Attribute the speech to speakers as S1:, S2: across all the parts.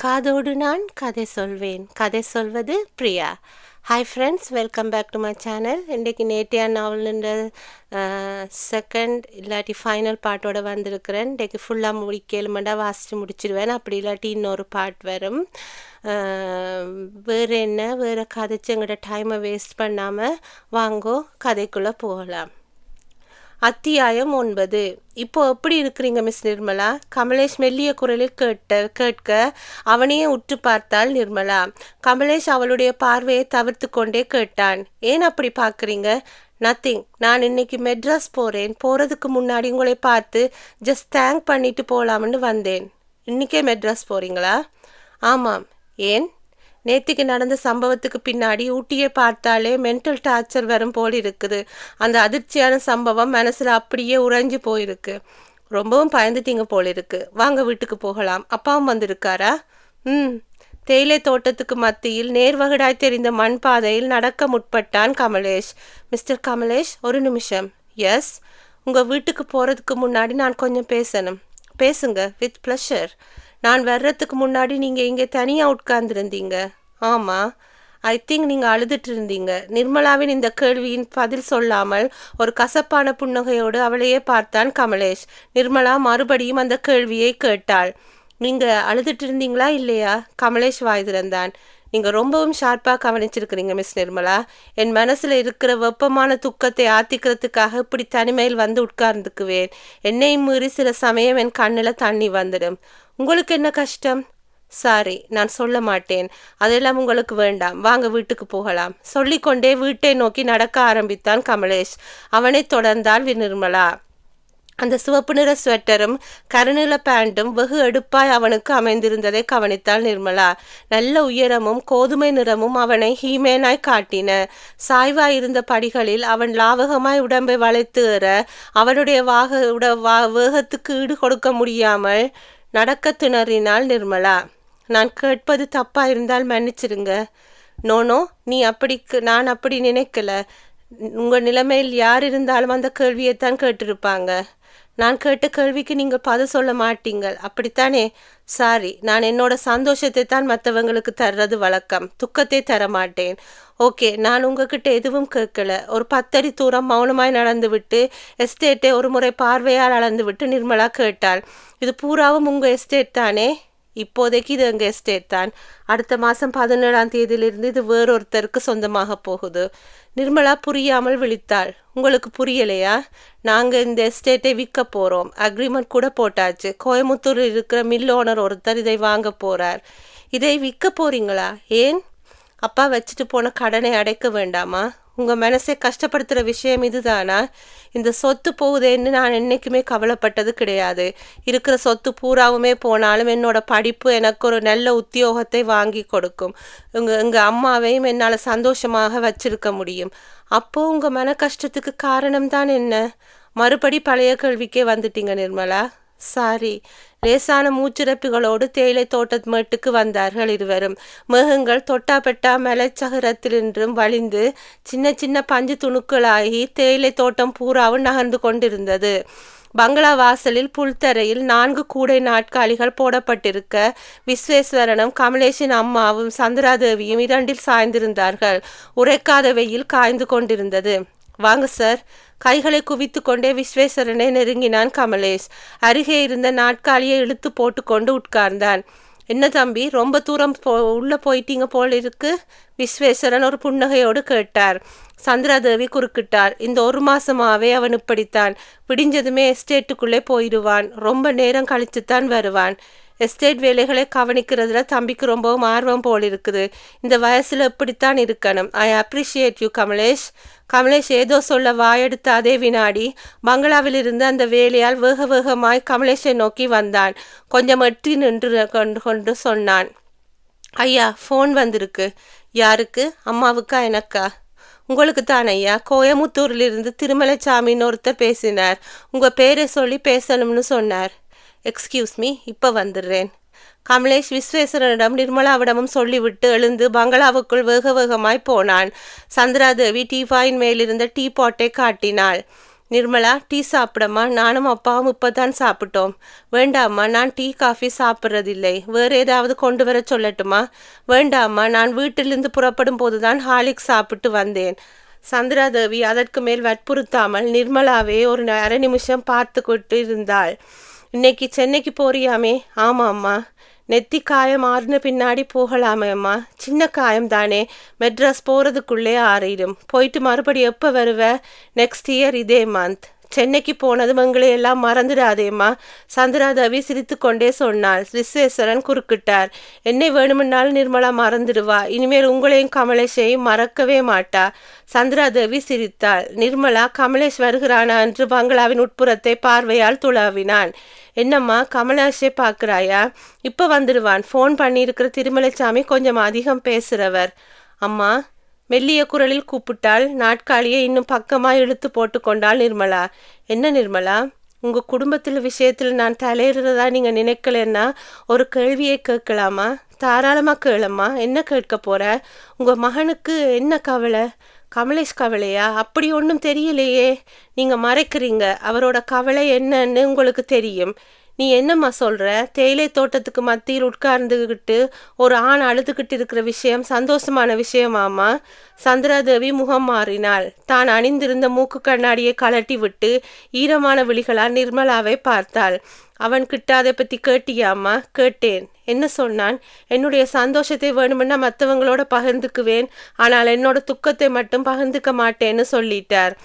S1: காதோடு நான் கதை சொல்வேன். கதை சொல்வது Priya. Hi friends, welcome back to my channel. இன்றைக்கு நேட்டியா நாவல்ன்ற செகண்ட் இல்லாட்டி ஃபைனல் பார்ட்டோட வந்திருக்கிறேன். இன்றைக்கு ஃபுல்லாக முடிக்கலுமெண்டா வாசித்து முடிச்சிடுவேன். அப்படி இல்லாட்டி இன்னொரு பார்ட் வரும். வேறு என்ன, வேறு கதைச்சு எங்களோட டைமை வேஸ்ட் பண்ணாமல் வாங்கோ கதைக்குள்ளே போகலாம். அத்தியாயம் 9. இப்போ எப்படி இருக்கிறீங்க மிஸ் நிர்மலா? கமலேஷ் மெல்லிய குரலில் கேட்க அவனையே உற்று பார்த்தாள் நிர்மலா. கமலேஷ் அவளுடைய பார்வையை தவிர்த்து கொண்டே கேட்டான். ஏன் அப்படி பார்க்குறீங்க? நத்திங். நான் இன்னைக்கு மெட்ராஸ் போகிறேன். போகிறதுக்கு முன்னாடி உங்களை பார்த்து ஜஸ்ட் தேங்க் பண்ணிட்டு போகலாம்னு வந்தேன். இன்னைக்கே மெட்ராஸ் போகிறீங்களா? ஆமாம். ஏன்? நேத்திக்கு நடந்த சம்பவத்துக்கு பின்னாடி ஊட்டியை பார்த்தாலே மென்டல் டார்ச்சர் வரும் போல் இருக்குது. அந்த அதிர்ச்சியான சம்பவம் மனசில் அப்படியே உறைஞ்சு போயிருக்கு. ரொம்பவும் பயந்துட்டீங்க போல் இருக்கு. வாங்க வீட்டுக்கு போகலாம். அப்பாவும் வந்திருக்காரா? தேயிலை தோட்டத்துக்கு மத்தியில் நேர்வகடாய் தெரிந்த மண் பாதையில் நடக்க முற்பட்டான் கமலேஷ். மிஸ்டர் கமலேஷ், ஒரு நிமிஷம். எஸ். உங்கள் வீட்டுக்கு போகிறதுக்கு முன்னாடி நான் கொஞ்சம் பேசணும். பேசுங்க. With pleasure. நான் வர்றதுக்கு முன்னாடி நீங்கள் இங்கே தனியாக உட்கார்ந்துருந்தீங்க. ஆமாம். ஐ திங்க் நீங்கள் அழுதுட்டு இருந்தீங்க. நிர்மலாவின் இந்த கேள்வியின் பதில் சொல்லாமல் ஒரு கசப்பான புன்னகையோடு அவளையே பார்த்தான் கமலேஷ். நிர்மலா மறுபடியும் அந்த கேள்வியை கேட்டாள். நீங்கள் அழுதுட்டு இருந்தீங்களா இல்லையா? கமலேஷ் வாய் திறந்தான். நீங்கள் ரொம்பவும் ஷார்ப்பாக கவனிச்சிருக்கிறீங்க மிஸ் நிர்மலா. என் மனசில் இருக்கிற வெப்பமான துக்கத்தை ஆத்திக்கிறதுக்காக இப்படி தனிமையில் வந்து உட்கார்ந்துக்குவேன். என்னையும் மீறி சில சமயம் என் கண்ணில் தண்ணி வந்துடும். உங்களுக்கு என்ன கஷ்டம்? சாரி, நான் சொல்ல மாட்டேன். அதெல்லாம் உங்களுக்கு வேண்டாம். வாங்க வீட்டுக்கு போகலாம். சொல்லிக்கொண்டே வீட்டை நோக்கி நடக்க ஆரம்பித்தான் கமலேஷ். அவனை தொடர்ந்தாள் நிர்மலா. அந்த சிவப்பு நிற ஸ்வெட்டரும் கருநில பேண்டும் வெகு எடுப்பாய் அவனுக்கு அமைந்திருந்ததை கவனித்தாள் நிர்மலா. நல்ல உயரமும் கோதுமை நிறமும் அவனை ஹீமேனாய் காட்டின. சாய்வாயிருந்த படிகளில் அவன் லாவகமாய் உடம்பை வளைத்து ஏற அவனுடைய வேகத்துக்கு ஈடு கொடுக்க முடியாமல் நடக்க திணறினாள் நிர்மலா. நான் கேட்பது தப்பா இருந்தால் மன்னிச்சிருங்க. நோனோ, நான் அப்படி நினைக்கல. உங்கள் நிலைமையில் யார் இருந்தாலும் அந்த கேள்வியைத்தான் கேட்டிருப்பாங்க. நான் கேட்ட கேள்விக்கு நீங்கள் பதில் சொல்ல மாட்டீங்கள், அப்படித்தானே? சாரி, நான் என்னோட சந்தோஷத்தை தான் மற்றவங்களுக்கு தர்றது வழக்கம். துக்கத்தை தர மாட்டேன். ஓகே, நான் உங்ககிட்ட எதுவும் கேட்கல. ஒரு 10 அடி தூரம் மௌனமாய் நடந்து விட்டு எஸ்டேட்டை ஒரு முறை பார்வையால் அளந்து விட்டு நிர்மலா கேட்டாள். இது பூராவும் உங்கள் எஸ்டேட் தானே? இப்போதைக்கு இது எங்கள் எஸ்டேட் தான். அடுத்த மாதம் 17ஆம் தேதியிலிருந்து இது வேறொருத்தருக்கு சொந்தமாக போகுது. நிர்மலா புரியாமல் விழித்தாள். உங்களுக்கு புரியலையா? நாங்கள் இந்த எஸ்டேட்டை விற்க போகிறோம். அக்ரிமெண்ட் கூட போட்டாச்சு. கோயமுத்தூரில் இருக்கிற மில் ஓனர் ஒருத்தர் இதை வாங்க போகிறார். இதை விற்க போகிறீங்களா? ஏன்? அப்பா வச்சுட்டு போன கடனை அடைக்க வேண்டாமா? உங்கள் மனசை கஷ்டப்படுத்துகிற விஷயம் இதுதானா? இந்த சொத்து போகுதேன்னு நான் என்றைக்குமே கவலைப்பட்டது கிடையாது. இருக்கிற சொத்து பூராவுமே போனாலும் என்னோட படிப்பு எனக்கு ஒரு நல்ல உத்தியோகத்தை வாங்கி கொடுக்கும். எங்கள் அம்மாவையும் என்னால் சந்தோஷமாக வச்சிருக்க முடியும். அப்போது உங்கள் மன கஷ்டத்துக்கு காரணம்தான் என்ன? மறுபடி பழைய கேள்விக்கே வந்துட்டீங்க நிர்மலா. சாரி. லேசான மூச்சிறப்புகளோடு தேயிலை தோட்ட மேட்டுக்கு வந்தார்கள் இருவரும். மேகங்கள் தொட்டாப்பெட்டா மலைச்சகரத்திலின்றும் வழிந்து சின்ன சின்ன பஞ்சு துணுக்களாகி தேயிலை தோட்டம் பூராவும் நகர்ந்து கொண்டிருந்தது. பங்களா வாசலில் புல்தரையில் 4 கூடை நாட்காலிகள் போடப்பட்டிருக்க விஸ்வேஸ்வரனும் கமலேஷின் அம்மாவும் சந்திராதேவியும் இரண்டில் சாய்ந்திருந்தார்கள். உரைக்காத வெயில் காய்ந்து கொண்டிருந்தது. வாங்க சார். கைகளை குவித்து கொண்டே விஸ்வேஸ்வரனை நெருங்கினான் கமலேஷ். அருகே இருந்த நாட்காலியை இழுத்து போட்டுக்கொண்டு உட்கார்ந்தான். என்ன தம்பி, ரொம்ப தூரம் உள்ளே போயிட்டீங்க போல் இருக்கு? விஸ்வேஸ்வரன் ஒரு புன்னகையோடு கேட்டார். சந்திராதேவி குறுக்கிட்டார். இந்த 1 மாசமாவே அவன் இப்படித்தான். விடிஞ்சதுமே எஸ்டேட்டுக்குள்ளே போயிடுவான். ரொம்ப நேரம் கழிச்சுத்தான் வருவான். எஸ்டேட் வேலைகளை கவனிக்கிறதுல தம்பிக்கு ரொம்பவும் ஆர்வம் போல் இருக்குது. இந்த வயசில் இப்படித்தான் இருக்கணும். I appreciate you Kamlesh. Kamlesh ஏதோ சொல்ல வாயெடுத்த அதே வினாடி பங்களாவில் இருந்து அந்த வேலையால் வேக வேகமாய் கமலேஷை நோக்கி வந்தான். கொஞ்சம் எட்டி நின்று கொண்டு சொன்னான். ஐயா, ஃபோன் வந்திருக்கு. யாருக்கு? அம்மாவுக்கா எனக்கா? உங்களுக்கு தான் ஐயா. கோயமுத்தூரிலிருந்து திருமலைச்சாமின்னு ஒருத்தர் பேசினார். உங்கள் பேரை சொல்லி பேசணும்னு சொன்னார். எக்ஸ்கியூஸ் மீ, இப்போ வந்துடுறேன். கமலேஷ் விஸ்வேஸ்வரனிடம் நிர்மலாவிடமும் சொல்லிவிட்டு எழுந்து பங்களாவுக்குள் வேக வேகமாய் போனான். சந்திராதேவி டீபாயின் மேலிருந்த டீ பாட்டை காட்டினாள். நிர்மலா, டீ சாப்பிடம்மா. நானும் அப்பாவும் இப்பதான் சாப்பிட்டோம். வேண்டாம்மா, நான் டீ காஃபி சாப்பிட்றதில்லை. வேறு ஏதாவது கொண்டு வர சொல்லட்டுமா? வேண்டாம்மா, நான் வீட்டிலிருந்து புறப்படும் போதுதான் ஹாலிக் சாப்பிட்டு வந்தேன். சந்திராதேவி அதற்கு மேல் வற்புறுத்தாமல் நிர்மலாவே ஒரு அரை நிமிஷம் பார்த்துக்கிட்டு இருந்தாள். இன்னைக்கு சென்னைக்கு போறியாமே? ஆமாம்மா. நெத்தி காயம் ஆறுன பின்னாடி போகலாமேம்மா. சின்ன காயம் தானே, மெட்ராஸ் போகிறதுக்குள்ளே ஆறிடும். போயிட்டு மறுபடி எப்போ வருவ? நெக்ஸ்ட் இயர் இதே மந்த். சென்னைக்கு போனதும் எங்களை எல்லாம் மறந்துடாதேம்மா. சந்திராதேவி சிரித்து கொண்டே சொன்னாள். விஸ்வேஸ்வரன் குறுக்கிட்டார். என்னை வேணுமென்றாலும் நிர்மலா மறந்துடுவா. இனிமேல் உங்களையும் கமலேஷையும் மறக்கவே மாட்டா. சந்திராதேவி சிரித்தாள். நிர்மலா கமலேஷ் வருகிறானா என்று பங்களாவின் உட்புறத்தை பார்வையால் துளாவினான். என்னம்மா, கமலேஷை பார்க்குறாயா? இப்போ வந்துடுவான். ஃபோன் பண்ணியிருக்கிற திருமலைச்சாமி கொஞ்சம் அதிகம் பேசுகிறவர். அம்மா, மெல்லிய குரலில் கூப்பிட்டாள். நாட்காலியை இன்னும் பக்கமாக இழுத்து போட்டு கொண்டாள் நிர்மலா. என்ன நிர்மலா, உங்கள் குடும்பத்தில் விஷயத்தில் நான் தலையிடுறதா நீங்கள் நினைக்கலன்னா ஒரு கேள்வியை கேட்கலாமா? தாராளமாக கேளம்மா. என்ன கேட்க போகிற? உங்கள் மகனுக்கு என்ன கவலை? கமலேஷ் கவலையா? அப்படி ஒன்றும் தெரியலையே. நீங்கள் மறைக்கிறீங்க. அவரோட கவலை என்னன்னு உங்களுக்கு தெரியும். நீ என்னம்மா சொல்கிற? தேயிலை தோட்டத்துக்கு மத்தியில் உட்கார்ந்துக்கிட்டு ஒரு ஆண் அழுதுகிட்டு இருக்கிற விஷயம் சந்தோஷமான விஷயமாம்மா? சந்திராதேவி முகம் மாறினாள். தான் அணிந்திருந்த மூக்கு கண்ணாடியை கழட்டி விட்டு ஈரமான விழிகளால் நிர்மலாவை பார்த்தாள். அவன்கிட்ட அதை பற்றி கேட்டியாம்மா? கேட்டேன். என்ன சொன்னான்? என்னுடைய சந்தோஷத்தை வேணுமென்னா மற்றவங்களோட பகிர்ந்துக்குவேன், ஆனால் என்னோட துக்கத்தை மட்டும் பகிர்ந்துக்க மாட்டேன்னு சொல்லிட்டார்.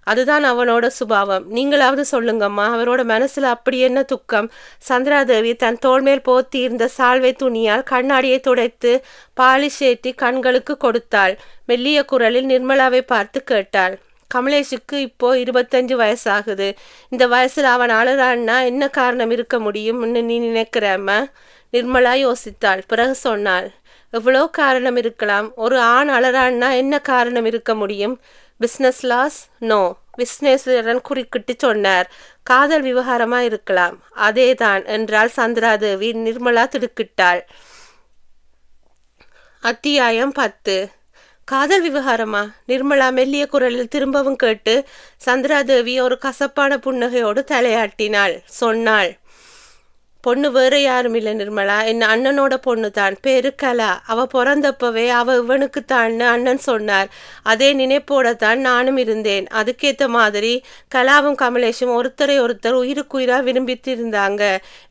S1: அதுதான் அவனோட சுபாவம். நீங்களாவது சொல்லுங்கம்மா, அவரோட மனசுல அப்படி என்ன துக்கம்? சந்திராதேவி தன் தோள்மேல் போத்தி இருந்த சால்வை துணியால் கண்ணாடியை துடைத்து பாலிஷ் ஏற்றி கண்களுக்கு கொடுத்தாள். மெல்லிய குரலில் நிர்மலாவை பார்த்து கேட்டாள். கமலேஷுக்கு இப்போ 25 வயசாகுது. இந்த வயசுல அவன் அழறான்னா என்ன காரணம் இருக்க முடியும்னு நீ நினைக்கிறம்மா? நிர்மலா யோசித்தாள். பிறகு சொன்னாள். எவ்வளோ காரணம் இருக்கலாம். ஒரு ஆண் அழறான்னா என்ன காரணம் இருக்க முடியும்? Business loss? நோ. விஸ்வேஸ்வரன் குறுக்கிட்டு சொன்னார். காதல் விவகாரமா இருக்கலாம். அதேதான் என்றாள் சந்திராதேவி. நிர்மலா திடுக்கிட்டாள். அத்தியாயம் 10. காதல் விவகாரமா? நிர்மலா மெல்லிய குரலில் திரும்பவும் கேட்டு சந்திராதேவி ஒரு கசப்பான புன்னகையோடு தலையாட்டினாள். சொன்னாள். பொண்ணு வேறு யாரும் இல்லை நிர்மலா, என் அண்ணனோட பொண்ணு தான். பேரு கலா. அவ பிறந்தப்பவே அவ இவனுக்கு தான்னு அண்ணன் சொன்னார். அதே நினைப்போட தான் நானும் இருந்தேன். அதுக்கேற்ற மாதிரி கலாவும் கமலேஷும் ஒருத்தரை ஒருத்தர் உயிருக்குயிரா விரும்பிட்டு இருந்தாங்க.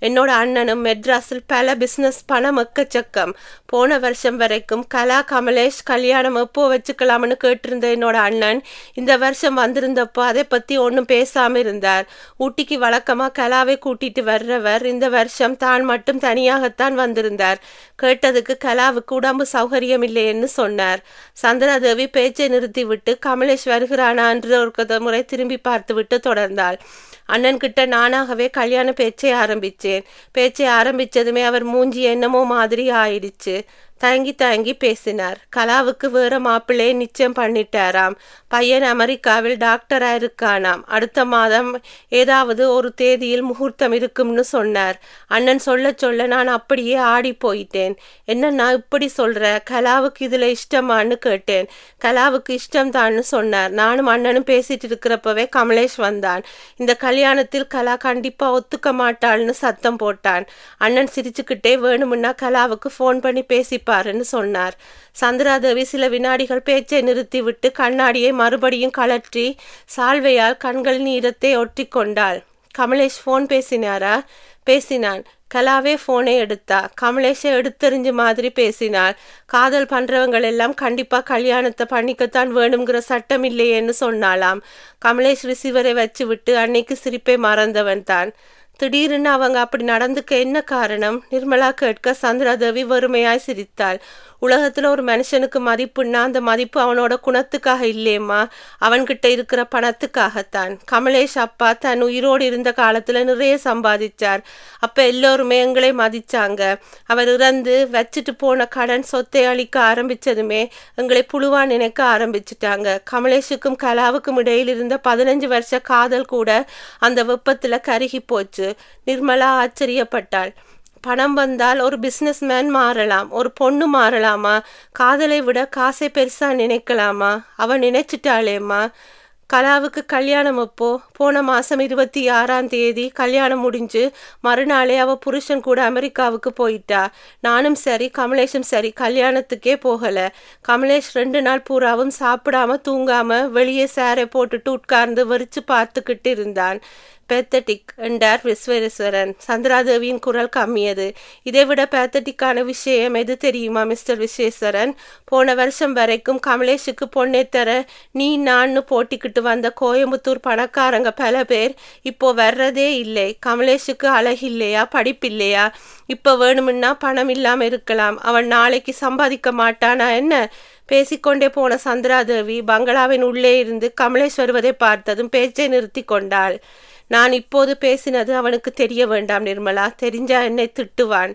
S1: என்னோட அண்ணனும் மெட்ராஸில் பல பிஸ்னஸ், பணம் எக்கச்சக்கம். போன வருஷம் வரைக்கும் கலா கமலேஷ் கல்யாணம் எப்போ வச்சுக்கலாம்னு கேட்டிருந்த என்னோட அண்ணன் இந்த வருஷம் வந்திருந்தப்போ அதை பற்றி ஒன்றும் பேசாமல் இருந்தார். ஊட்டிக்கு வழக்கமாக கலாவை கூட்டிட்டு வர்றவர் இந்த வருஷம் தான் மட்டும் தனியாகத்தான் வந்திருந்தார். கேட்டதுக்கு கலாவுக்கு உடம்பு சௌகரியம் இல்லைன்னு சொன்னார். சந்திராதேவி பேச்சை நிறுத்திவிட்டு கமலேஷ் வருகிறானா என்று ஒரு முறை திரும்பி பார்த்துவிட்டு தொடர்ந்தாள். அண்ணன் கிட்ட நானாகவே கல்யாண பேச்சை ஆரம்பிச்சதுமே அவர் மூஞ்சி என்னமோ மாதிரி ஆயிடுச்சு. தயங்கி பேசினார். கலாவுக்கு வேற மாப்பிள்ளையை நிச்சயம் பண்ணிட்டாராம். பையன் அமெரிக்காவில் டாக்டரா இருக்கானாம். அடுத்த மாதம் ஏதாவது ஒரு தேதியில் முகூர்த்தம் இருக்கும்னு சொன்னார். அண்ணன் சொல்ல நான் அப்படியே ஆடி போயிட்டேன். என்னன்னா இப்படி சொல்ற? கலாவுக்கு இதுல இஷ்டமான்னு கேட்டேன். கலாவுக்கு இஷ்டம்தான்னு சொன்னார். நானும் அண்ணனும் பேசிட்டு இருக்கிறப்பவே கமலேஷ் வந்தான். இந்த கல்யாணத்தில் கலா கண்டிப்பா ஒத்துக்க மாட்டாள்னு சத்தம் போட்டான். அண்ணன் சிரிச்சுக்கிட்டே வேணுமுன்னா கலாவுக்கு ஃபோன் பண்ணி பேசிப்பாருன்னு சொன்னார். சந்திராதேவி சில வினாடிகள் பேச்சை நிறுத்திவிட்டு கண்ணாடியை மறுபடியும் கழற்றி சால்வையால் கண்களின் ஈரத்தை ஒட்டி கொண்டாள். கமலேஷ் ஃபோன் பேசினாரா? பேசினான். கலாவே ஃபோனை எடுத்தா. கமலேஷை எடுத்தெறிஞ்ச மாதிரி பேசினாள். காதல் பண்றவங்கள் எல்லாம் கண்டிப்பா கல்யாணத்தை பண்ணிக்கத்தான் வேணுங்கிற சட்டம் இல்லையேன்னு சொன்னாலாம். கமலேஷ் ரிசீவரை வச்சு விட்டு அன்னைக்கு சிரிப்பை மறந்தவன் தான். திடீர்னு அவங்க அப்படி நடந்துக்க என்ன காரணம்? நிர்மலா கேட்க சந்திராதேவி வறுமையாய் சிரித்தாள். உலகத்துல ஒரு மனுஷனுக்கு மதிப்புன்னா அந்த மதிப்பு அவனோட குணத்துக்காக இல்லையம்மா, அவன்கிட்ட இருக்கிற பணத்துக்காகத்தான். கமலேஷ் அப்பா தன் உயிரோடு இருந்த காலத்துல நிறைய சம்பாதிச்சார். அப்ப எல்லோருமே எங்களை மதிச்சாங்க. அவர் இறந்து வச்சுட்டு போன கடன் சொத்தை அளிக்க ஆரம்பிச்சதுமே எங்களை புழுவா நினைக்க ஆரம்பிச்சுட்டாங்க. கமலேஷுக்கும் கலாவுக்கும் இடையில் இருந்த 15 வருஷ காதல் கூட அந்த வெப்பத்துல கருகி போச்சு. நிர்மலா ஆச்சரியப்பட்டாள். பணம் வந்தால் ஒரு பிஸ்னஸ்மேன் மாறலாம், ஒரு பொண்ணு மாறலாமா? காதலை விட காசை பெருசா நினைக்கலாமா? அவன் நினைச்சிட்டாளேம்மா. கலாவுக்கு கல்யாணம் அப்போ போன மாதம் 26ஆம் தேதி கல்யாணம் முடிஞ்சு மறுநாளே அவள் புருஷன் கூட அமெரிக்காவுக்கு போயிட்டா. நானும் சரி கமலேஷும் சரி கல்யாணத்துக்கே போகலை. கமலேஷ் 2 நாள் பூராவும் சாப்பிடாம தூங்காம வெளியே சேரை போட்டுட்டு உட்கார்ந்து வெறிச்சு பார்த்துக்கிட்டு இருந்தான். பேத்தட்டிக் என்றார் விஸ்வேஸ்வரன். சந்திராதேவியின் குரல் கம்மியது. இதைவிட பேத்தட்டிக்கான விஷயம் எது தெரியுமா மிஸ்டர் விஸ்வேஸ்வரன்? போன வருஷம் வரைக்கும் கமலேஷுக்கு பொண்ணை தர நீ நான்னு போட்டிக்கிட்டு வந்த கோயம்புத்தூர் பணக்காரங்க பல பேர் இப்போ வர்றதே இல்லை. கமலேஷுக்கு அழகில்லையா, படிப்பில்லையா? இப்போ வேணுமுன்னா பணம் இல்லாமல் இருக்கலாம், அவன் நாளைக்கு சம்பாதிக்க மாட்டானா என்ன? பேசிக்கொண்டே போன சந்திராதேவி பங்களாவின் உள்ளே இருந்து கமலேஷ் வருவதை பார்த்ததும் பேச்சை நிறுத்தி கொண்டாள். நான் இப்போது பேசினது அவனுக்கு தெரிய வேண்டாம் நிர்மலா, தெரிஞ்சா என்னை திட்டுவான்.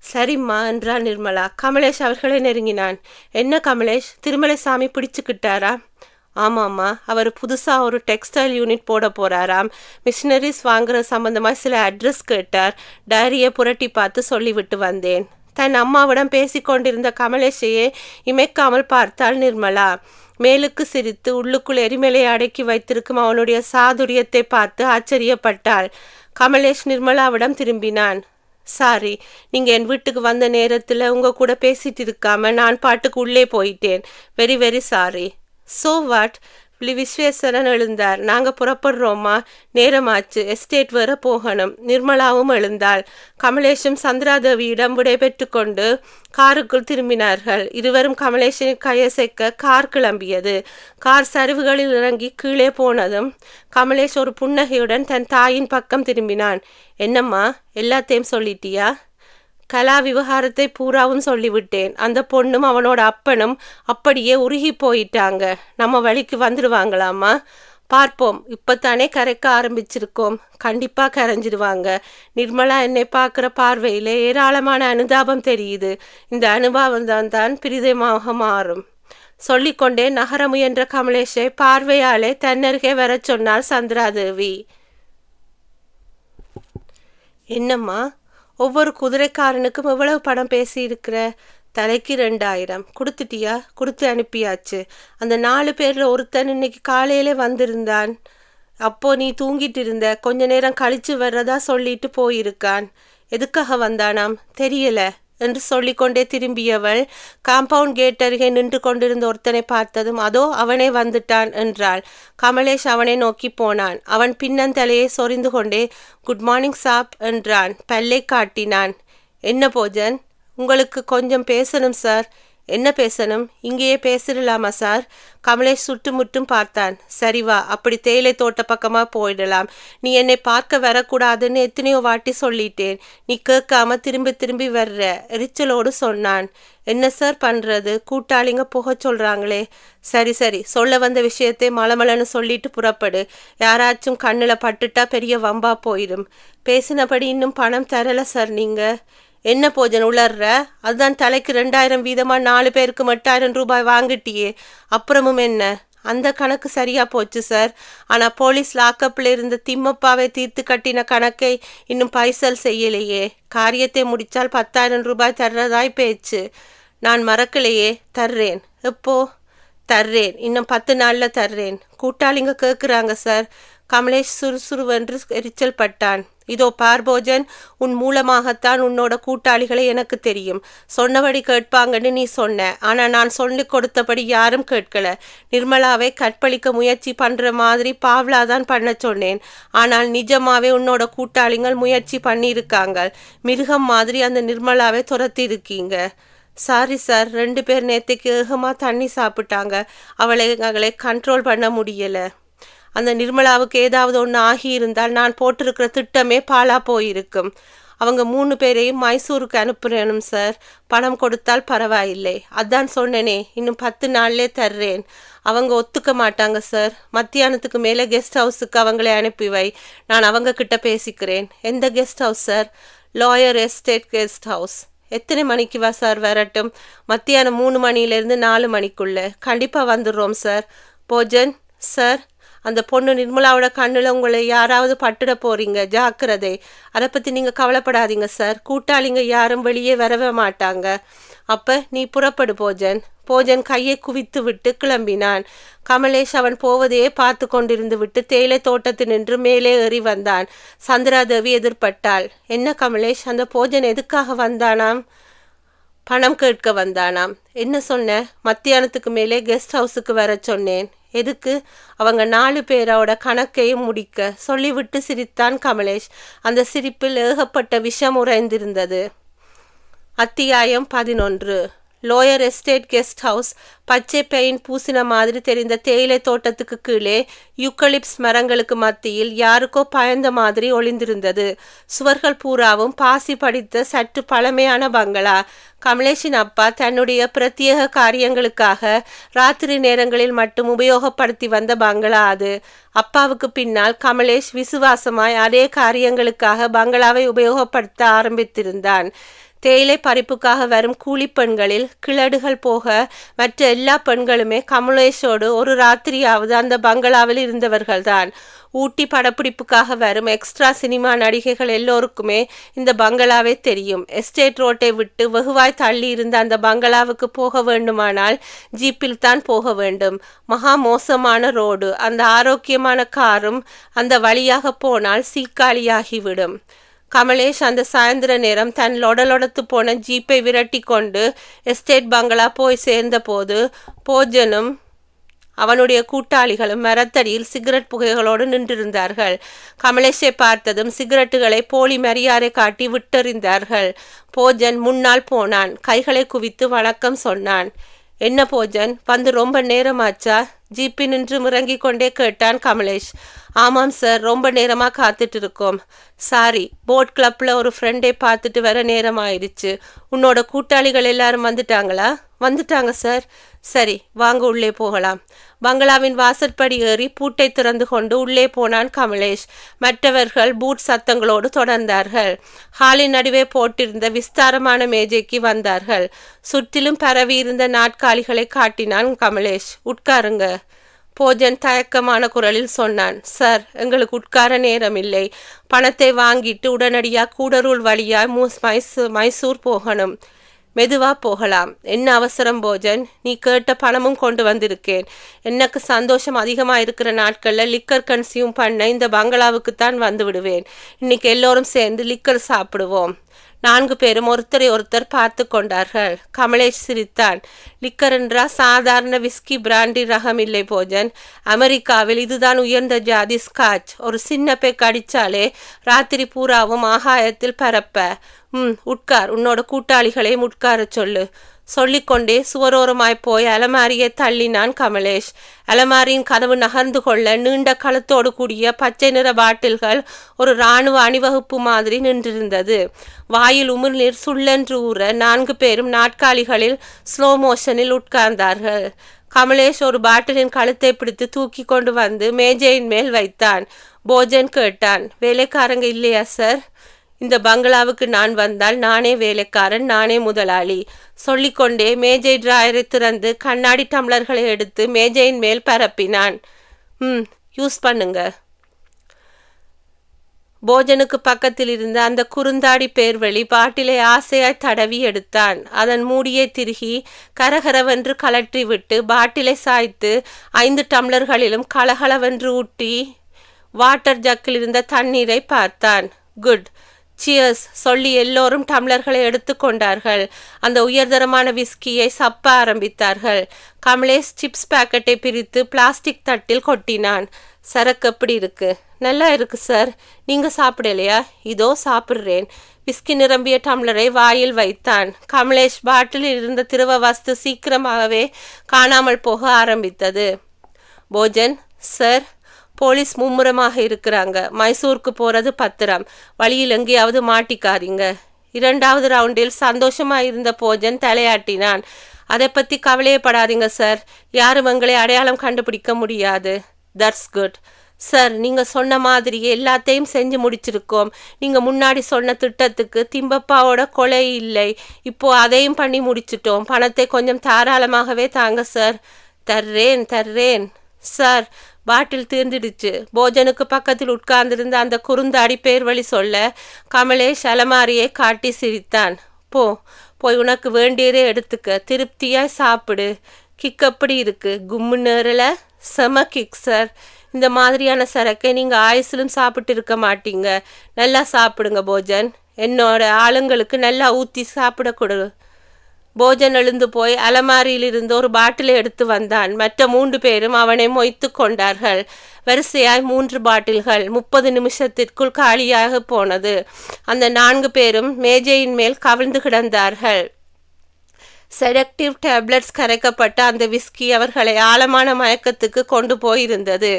S1: சரிம்மா என்றாள் நிர்மலா. கமலேஷ் அவர்களை நெருங்கினான். என்ன கமலேஷ், திருமலைசாமி பிடிச்சுக்கிட்டாரா? ஆமாம்மா, அவர் புதுசாக ஒரு டெக்ஸ்டைல் யூனிட் போட போகிறாராம். மிஷினரிஸ் வாங்குற சம்பந்தமாக சில அட்ரஸ் கேட்டார். டைரியை புரட்டி பார்த்து சொல்லிவிட்டு வந்தேன். தன் அம்மாவிடம் பேசிக்கொண்டிருந்த கமலேஷையே இமைக்காமல் பார்த்தாள் நிர்மலா. மேலுக்கு சிரித்து உள்ளுக்குள் எரிமலையை அடக்கி வைத்திருக்கும் அவனுடைய சாதுரியத்தை பார்த்து ஆச்சரியப்பட்டாள். கமலேஷ் நிர்மலாவிடம் திரும்பினான். சாரி, நீங்கள் என் வீட்டுக்கு வந்த நேரத்தில் உங்கள் கூட பேசிட்டு இருக்காம நான் பாட்டுக்கு உள்ளே போயிட்டேன். Very very sorry. So what? Visweswaran எழுந்தார். நாங்கள் புறப்படுறோமா, நேரமாச்சு, எஸ்டேட் வேற போகணும். நிர்மலாவும் எழுந்தாள். கமலேஷும் சந்திராதேவியிடம் விடைபெற்று கொண்டு காருக்குள் திரும்பினார்கள். இருவரும் கமலேஷின் கையசைக்க கார் கிளம்பியது. கார் சரிவுகளில் இறங்கி கீழே போனதும் கமலேஷ் ஒரு புன்னகையுடன் தன் தாயின் பக்கம் திரும்பினான். என்னம்மா, எல்லாத்தையும் சொல்லிட்டியா? கலா விவகாரத்தை பூராவும் சொல்லிவிட்டேன். அந்த பொண்ணும் அவனோட அப்பனும் அப்படியே உருகி போயிட்டாங்க. நம்ம வழிக்கு வந்துடுவாங்களாம்மா? பார்ப்போம், இப்போத்தானே கரைக்க ஆரம்பிச்சிருக்கோம். கண்டிப்பாக கரைஞ்சிடுவாங்க. நிர்மலா என்னை பார்க்குற பார்வையில் ஏராளமான அனுதாபம் தெரியுது. இந்த அனுபவம் தான் பிரிதமாக மாறும். சொல்லிக்கொண்டே நகர முயன்ற கமலேஷை பார்வையாலே தன்னருகே வர சொன்னாள் சந்திராதேவி. என்னம்மா, ஒவ்வொரு குதிரைக்காரனுக்கும் எவ்வளவு பணம் பேசியிருக்கிற? தலைக்கு 2000 கொடுத்துட்டியா? கொடுத்து அனுப்பியாச்சு. அந்த 4 பேரில் ஒருத்தன் இன்னைக்கு காலையிலே வந்திருந்தான். அப்போ நீ தூங்கிட்டு இருந்த. கொஞ்ச நேரம் கழிச்சு வர்றதா சொல்லிட்டு போயிருக்கான். எதுக்காக வந்தானாம் தெரியல என்று சொல்லிக்கொண்டே திரும்பியவள் காம்பவுண்ட் கேட் அருகே நின்று கொண்டிருந்த ஒருத்தனை பார்த்ததும் அதோ அவனே வந்துட்டான் என்றாள். கமலேஷ் அவனை நோக்கி போனான். அவன் பின்னந்தலையை சொரிந்து கொண்டே குட் மார்னிங் சாப் என்றான். பல்லை காட்டினான். என்ன போஜன், உங்களுக்கு கொஞ்சம் பேசணும் சார். என்ன பேசணும்? இங்கேயே பேசிடலாமா சார்? கமலேஷ் சுட்டுமுட்டும் பார்த்தான். சரி வா, அப்படி தேயிலை தோட்ட பக்கமாக போயிடலாம். நீ என்னை பார்க்க வரக்கூடாதுன்னு எத்தனையோ வாட்டி சொல்லிட்டேன். நீ கேட்காம திரும்பி திரும்பி வர்ற. எரிச்சலோடு சொன்னான். என்ன சார் பண்ணுறது, கூட்டாளிங்க போக சொல்கிறாங்களே. சரி சரி, சொல்ல வந்த விஷயத்தை மலமலன்னு சொல்லிட்டு புறப்படு. யாராச்சும் கண்ணில் பட்டுட்டா பெரிய வம்பா போயிடும். பேசினபடி இன்னும் பணம் தரலை சார். நீங்கள் என்ன போஜன் உளர்ற? அதுதான் தலைக்கு 2000 வீதமாக 4 பேருக்கு 8000 ரூபாய் வாங்கிட்டியே. அப்புறமும் என்ன? அந்த கணக்கு சரியா போச்சு சார். ஆனால் போலீஸ் லாக்கப்பில் இருந்த திம்மப்பாவை தீர்த்து கட்டின கணக்கை இன்னும் பைசல் செய்யலையே. காரியத்தை முடித்தால் 10,000 ரூபாய் தர்றதாய் பேச்சு. நான் மறக்கலையே. தர்றேன். எப்போ? தர்றேன், இன்னும் 10 நாளில் தர்றேன். கூட்டாளிங்க கேட்குறாங்க சார். கமலேஷ் சுறுசுறுவென்று எரிச்சல் பட்டான். இதோ பார் போஜன், உன் மூலமாகத்தான் உன்னோட கூட்டாளிகளை எனக்கு தெரியும். சொன்னபடி கேட்பாங்கன்னு நீ சொன்ன. ஆனால் நான் சொல்லி கொடுத்தபடி யாரும் கேட்கல. நிர்மலாவை கற்பழிக்க முயற்சி பண்ணுற மாதிரி பாவ்லாதான் பண்ண சொன்னேன். ஆனால் நிஜமாவே உன்னோட கூட்டாளிகள் முயற்சி பண்ணியிருக்காங்க. மிருகம் மாதிரி அந்த நிர்மலாவை துரத்தி இருக்கீங்க. சாரி சார், 2 பேர் நேற்றுக்கு ஏகமாக தண்ணி சாப்பிட்டாங்க. அவளை கண்ட்ரோல் பண்ண முடியலை. அந்த நிர்மலாவுக்கு ஏதாவது ஒன்று ஆகியிருந்தால் நான் போட்டிருக்கிற திட்டமே பாலா போயிருக்கும். அவங்க 3 பேரையும் மைசூருக்கு அனுப்புறேனும் சார். பணம் கொடுத்தால் பரவாயில்லை. அதான் சொன்னனே, இன்னும் 10 நாள்லே தர்றேன். அவங்க ஒத்துக்க மாட்டாங்க சார். மத்தியானத்துக்கு மேலே கெஸ்ட் ஹவுஸுக்கு அவங்களை அனுப்பி வை. நான் அவங்க கிட்ட பேசிக்கிறேன். எந்த guest house sir? Lawyer estate guest house. எத்தனை மணிக்கு வா சார் வரட்டும்? மத்தியானம் 3 மணிலேருந்து 4 மணிக்குள்ளே. கண்டிப்பாக வந்துடுறோம் சார். போஜன் சார், அந்த பொண்ணு நிர்மலாவோட கண்ணில் உங்களை யாராவது பட்டுட போறீங்க, ஜாக்கிரதை. அதை பற்றி நீங்கள் கவலைப்படாதீங்க சார். கூட்டாளிங்க யாரும் வெளியே வரவே மாட்டாங்க. அப்ப நீ புறப்படு போஜன். போஜன் கையை குவித்து விட்டு கிளம்பினான். கமலேஷ் அவன் போவதையே பார்த்து கொண்டிருந்து விட்டு தேயிலை தோட்டத்தினின்று மேலே ஏறி வந்தான். சந்திராதேவி எதிர்பட்டாள். என்ன கமலேஷ், அந்த போஜன் எதுக்காக வந்தானாம்? பணம் கேட்க வந்தானாம். என்ன சொன்ன? மத்தியானத்துக்கு மேலே கெஸ்ட் ஹவுஸுக்கு வர சொன்னேன். எதுக்கு? அவங்க 4 பேரோட கணக்கையும் முடிக்க சொல்லிவிட்டு சிரித்தான் கமலேஷ். அந்த சிரிப்பில் ஏகப்பட்ட விஷம் உறைந்திருந்தது. அத்தியாயம் 11. லோயர் எஸ்டேட் கெஸ்ட் ஹவுஸ் பச்சை பெயிண்ட் பூசின மாதிரி தெரிந்த தேயிலை தோட்டத்துக்கு கீழே யூக்கலிப்ஸ் மரங்களுக்கு மத்தியில் யாருக்கோ பயந்த மாதிரி ஒளிந்திருந்தது. சுவர்கள் பூராவும் பாசி படித்த சற்று பழமையான பங்களா. கமலேஷின் அப்பா தன்னுடைய பிரத்யேக காரியங்களுக்காக ராத்திரி நேரங்களில் மட்டும் உபயோகப்படுத்தி வந்த பங்களா அது. அப்பாவுக்கு பின்னால் கமலேஷ் விசுவாசமாய் அதே காரியங்களுக்காக பங்களாவை உபயோகப்படுத்த ஆரம்பித்திருந்தான். தேயிலை பறிப்புக்காக வரும் கூலி பெண்களில் கிழடுகள் போக மற்ற எல்லா பெண்களுமே கமலேஷோடு ஒரு ராத்திரியாவது அந்த பங்களாவில் இருந்தவர்கள்தான். ஊட்டி படப்பிடிப்புக்காக வரும் எக்ஸ்ட்ரா சினிமா நடிகைகள் எல்லோருக்குமே இந்த பங்களாவே தெரியும். எஸ்டேட் ரோட்டை விட்டு வெகுவாய் தள்ளி இருந்த அந்த பங்களாவுக்கு போக வேண்டுமானால் ஜீப்பில் தான் போக வேண்டும். மகா மோசமான ரோடு. அந்த ஆரோக்கியமான காரும் அந்த வழியாக போனால் சீக்காளியாகிவிடும். கமலேஷ் அந்த சாயந்தர நேரம் தன் லொடலொடத்து போன ஜீப்பை விரட்டி கொண்டு எஸ்டேட் பங்களா போய் சேர்ந்தபோது போஜனும் அவனுடைய கூட்டாளிகளும் மரத்தடியில் சிகரெட் புகைகளோடு நின்றிருந்தார்கள். கமலேஷை பார்த்ததும் சிகரெட்டுகளை போலி மரியாதை காட்டி விட்டெறிந்தார்கள். போஜன் முன்னால் போனான். கைகளை குவித்து வணக்கம் சொன்னான். என்ன போஜன், வந்து ரொம்ப நேரமாச்சா? ஜீப்பில் நின்று முறங்கிக் கொண்டே கேட்டான் கமலேஷ். ஆமாம் சார், ரொம்ப நேரமாக காத்துட்டு இருக்கோம். சாரி, போட் கிளப்பில் ஒரு ஃப்ரெண்டை பார்த்துட்டு வர நேரம் ஆயிடுச்சு. உன்னோட கூட்டாளிகள் எல்லாரும் வந்துட்டாங்களா? வந்துட்டாங்க சார். சரி, வாங்க உள்ளே போகலாம். பங்களாவின் வாசற்படி ஏறி பூட்டை திறந்து கொண்டு உள்ளே போனான் கமலேஷ். மற்றவர்கள் பூட் சத்தங்களோடு தொடர்ந்தார்கள். ஹாலின் நடுவே போட்டிருந்த விஸ்தாரமான மேஜைக்கு வந்தார்கள். சுற்றிலும் பரவி இருந்த நாட்காலிகளை காட்டினான் கமலேஷ். உட்காருங்க. போஜன் தயக்கமான குரலில் சொன்னான். சார், எங்களுக்கு உட்கார நேரம் இல்லை. பணத்தை வாங்கிட்டு உடனடியாக கூடரூல் வழியாய் மைசூர் போகணும். மெதுவா போகலாம். என்ன அவசரம் போஜன்? நீ கேட்ட பணமும் கொண்டு வந்திருக்கேன். எனக்கு சந்தோஷம் அதிகமாக இருக்கிற நாட்களில் லிக்கர் கன்சியூம் பண்ண இந்த பங்களாவுக்குத்தான் வந்து விடுவேன். இன்னைக்கு எல்லோரும் சேர்ந்து லிக்கர் சாப்பிடுவோம். 4 பேரும் ஒருத்தரை ஒருத்தர் பார்த்து கொண்டார்கள். கமலேஷ் சிரித்தான். லிக்கர் என்றா சாதாரண விஸ்கி பிராண்டி ரகம் இல்லை போஜன். அமெரிக்காவில் இதுதான் உயர்ந்த ஜாதி ஸ்காட்ச். ஒரு சின்ன பேக் அடிச்சாலே ராத்திரி பூராவும் ஆகாயத்தில் பரப்ப. உட்கார். உன்னோட கூட்டாளிகளையும் உட்கார சொல்லு. சொல்லிக்கொண்டே சுவரோரமாய் போய் அலமாரியை தள்ளினான் கமலேஷ். அலமாரியின் கதவு நகர்ந்து கொள்ள நீண்ட களத்தோடு கூடிய பச்சை நிற பாட்டில்கள் ஒரு இராணுவ அணிவகுப்பு மாதிரி நின்றிருந்தது. வாயில் உமிழ்நீர் சுள்ளென்று ஊற 4 பேரும் நாட்காலிகளில் ஸ்லோ மோஷனில் உட்கார்ந்தார்கள். கமலேஷ் ஒரு பாட்டிலின் கழுத்தை பிடித்து தூக்கி கொண்டு வந்து மேஜையின் மேல் வைத்தான். போஜன் கேட்டான். வேலைக்காரங்க இல்லையா சார்? இந்த பங்களாவுக்கு நான் வந்தால் நானே வேலைக்காரன், நானே முதலாளி. சொல்லிக்கொண்டே மேஜை டிராயரை திறந்து கண்ணாடி டம்ளர்களை எடுத்து மேஜையின் மேல் பரப்பினான். யூஸ் பண்ணுங்க. போஜனுக்கு பக்கத்தில் இருந்த அந்த குறுந்தாடி பேர்வழி பாட்டிலை ஆசையாய் தடவி எடுத்தான். அதன் மூடியை திருகி கரகரவென்று கலற்றி விட்டு பாட்டிலை சாய்த்து 5 டம்ளர்களிலும் கலகலவென்று ஊட்டி வாட்டர் ஜக்கில் இருந்த தண்ணீரை பார்த்தான். குட், சியர்ஸ் சொல்லி எல்லோரும் டம்ளர்களை எடுத்து கொண்டார்கள். அந்த உயர்தரமான விஸ்கியை சப்ப ஆரம்பித்தார்கள். கமலேஷ் சிப்ஸ் பாக்கெட்டை பிரித்து பிளாஸ்டிக் தட்டில் கொட்டினான். சரக்கு எப்படி இருக்கு? நல்லா இருக்கு சார். நீங்க சாப்பிடலையா? இதோ சாப்பிட்றேன். விஸ்கி நிரம்பிய டம்ளரை வாயில் வைத்தான். கமலேஷ் பாட்டிலில் இருந்த திரவ வஸ்து சீக்கிரமாகவே காணாமல் போக ஆரம்பித்தது. போஜன் சார், போலீஸ் மும்முரமாக இருக்கிறாங்க. மைசூருக்கு போகிறது பத்திரம். வழியில் எங்கேயாவது மாட்டிக்காதீங்க. 2வது ரவுண்டில் சந்தோஷமாயிருந்த போஜன் தலையாட்டினான். அதை பற்றி கவலையப்படாதீங்க சார். யாரும் எங்களை அடையாளம் கண்டுபிடிக்க முடியாது. That's good sir. நீங்கள் சொன்ன மாதிரியே எல்லாத்தையும் செஞ்சு முடிச்சிருக்கோம். நீங்கள் முன்னாடி சொன்ன திட்டத்துக்கு திம்பப்பாவோட கொலை இல்லை. இப்போ அதையும் பண்ணி முடிச்சிட்டோம். பணத்தை கொஞ்சம் தாராளமாகவே தாங்க சார். தர்றேன் சார். பாட்டில் தீர்ந்துடுச்சு. போஜனுக்கு பக்கத்தில் உட்கார்ந்திருந்த அந்த குறுந்தாடி பேர்வழி சொல்ல கமலேஷ் அலமாரியை காட்டி சிரித்தான். போய் உனக்கு வேண்டியதே எடுத்துக்க, திருப்தியாய் சாப்பிடு. கிக் எப்படி இருக்கு? கும்மு நேரல. செம கிக் சார். இந்த மாதிரியான சரக்கை நீங்கள் ஆயுசிலும் சாப்பிட்டு இருக்க மாட்டீங்க. நல்லா சாப்பிடுங்க போஜன். என்னோட ஆளுங்களுக்கு நல்லா ஊற்றி சாப்பிட கொடு. போஜன் எழுந்து போய் அலமாரியிலிருந்து ஒரு பாட்டிலை எடுத்து வந்தான். மற்ற 3 பேரும் அவனை மொய்த்து கொண்டார்கள். வரிசையாய் 3 பாட்டில்கள் 30 நிமிஷத்திற்குள் காலியாக போனது. அந்த 4 பேரும் மேஜையின் மேல் கவிழ்ந்து கிடந்தார்கள். செடக்டிவ் டேப்லெட்ஸ் கரைக்கப்பட்ட அந்த விஸ்கி அவர்களை ஆழமான மயக்கத்துக்கு கொண்டு போயிருந்தது.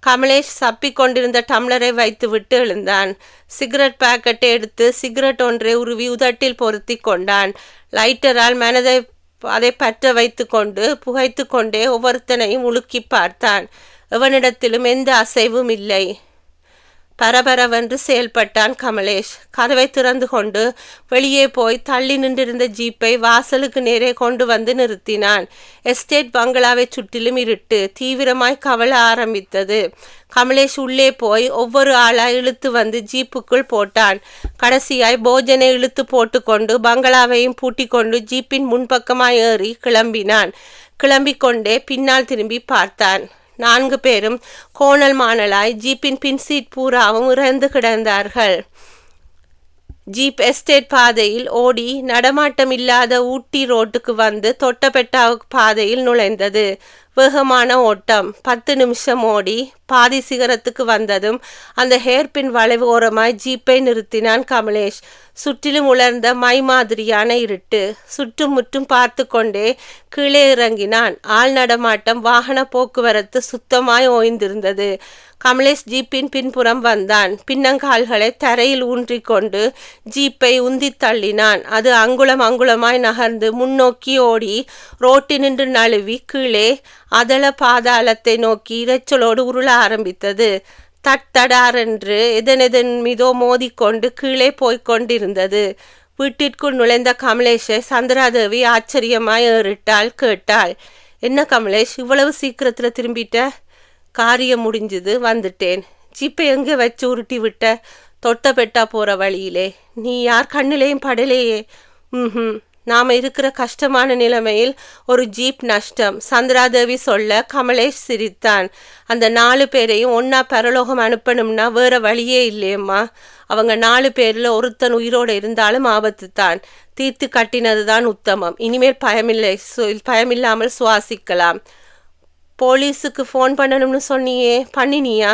S1: கமலேஷ் சப்பி கொண்டிருந்த டம்ளரை வைத்துவிட்டு எழுந்தான். சிகரெட் பாக்கெட்டை எடுத்து சிகரெட் ஒன்றை உருவி உதட்டில் பொருத்தி கொண்டான். லைட்டரால் மனதை அதை பற்ற வைத்து கொண்டு புகைத்து கொண்டே ஒவ்வொருத்தனையும் உலுக்கி பார்த்தான். எவனிடத்திலும் எந்த அசைவும் இல்லை. பரபரவென்று செயல்பட்டான் கமலேஷ். கதவை திறந்து கொண்டு வெளியே போய் தள்ளி நின்றிருந்த ஜீப்பை வாசலுக்கு நேரே கொண்டு வந்து நிறுத்தினான். எஸ்டேட் பங்களாவை சுற்றிலும் இருட்டு தீவிரமாய் கவல ஆரம்பித்தது. கமலேஷ் உள்ளே போய் ஒவ்வொரு ஆளாய் இழுத்து வந்து ஜீப்புக்குள் போட்டான். கடைசியாய் போஜனை இழுத்து போட்டுக்கொண்டு பங்களாவையும் பூட்டி கொண்டு ஜீப்பின் முன்பக்கமாய் ஏறி கிளம்பினான். கிளம்பிக் கொண்டே பின்னால் திரும்பி பார்த்தான். 4 பேரும் கோணல் மாணலாய் ஜீப்பின் பின் சீட் பூராவும் இறந்து கிடந்தார்கள். ஜீப் எஸ்டேட் பாதையில் ஓடி நடமாட்டம் இல்லாத ஊட்டி ரோட்டுக்கு வந்து தொட்டபெட்டா பாதையில் நுழைந்தது. வேகமான ஓட்டம். 10 நிமிஷம் ஓடி பாதி சிகரத்துக்கு வந்ததும் அந்த ஹேர்பின் வளைவு ஓரமாய் ஜீப்பை நிறுத்தினான் கமலேஷ். சுற்றிலும் உலர்ந்த மை மாதிரியான இருட்டு. சுற்றும் முற்றும் பார்த்து கொண்டே கீழே இறங்கினான். ஆள் நடமாட்டம், வாகன போக்குவரத்து சுத்தமாய் ஓய்ந்திருந்தது. கமலேஷ் ஜீப்பின் பின்புறம் வந்தான். பின்னங்கால்களை தரையில் ஊன்றிக்கொண்டு ஜீப்பை உந்தி தள்ளினான். அது அங்குலம் அங்குலமாய் நகர்ந்து முன்னோக்கி ஓடி ரோட்டினின்று நழுவி கீழே அதள பாதாளத்தை நோக்கி இரைச்சலோடு உருள ஆரம்பித்தது. தட்டடாரென்று எதனெதன் மீதோ மோதிக்கொண்டு கீழே போய்கொண்டிருந்தது. வீட்டிற்குள் நுழைந்த கமலேஷை சந்திராதேவி ஆச்சரியமாய் ஏறிட்டாள். கேட்டாள், என்ன கமலேஷ், இவ்வளவு சீக்கிரத்தில் திரும்பிட்ட? காரியம் முடிஞ்சது, வந்துட்டேன். ஜீப்பை எங்கே வச்சு உருட்டி விட்ட? தொட்டபெட்டா போகிற வழியிலே. நீ யார் கண்ணிலேயும் படலையே. நாம் இருக்கிற கஷ்டமான நிலைமையில் ஒரு ஜீப் நஷ்டம், சந்திராதேவி சொல்ல கமலேஷ் சிரித்தான். அந்த 4 பேரையும் ஒன்றா பரலோகம் அனுப்பணும்னா வேற வழியே இல்லையம்மா. அவங்க 4 பேரில் ஒருத்தன் உயிரோடு இருந்தாலும் ஆபத்து தான். தீர்த்து கட்டினது தான் உத்தமம். இனிமேல் பயமில்லாமல் சுவாசிக்கலாம். போலீஸுக்கு ஃபோன் பண்ணணும்னு சொன்னியே, பண்ணினியா?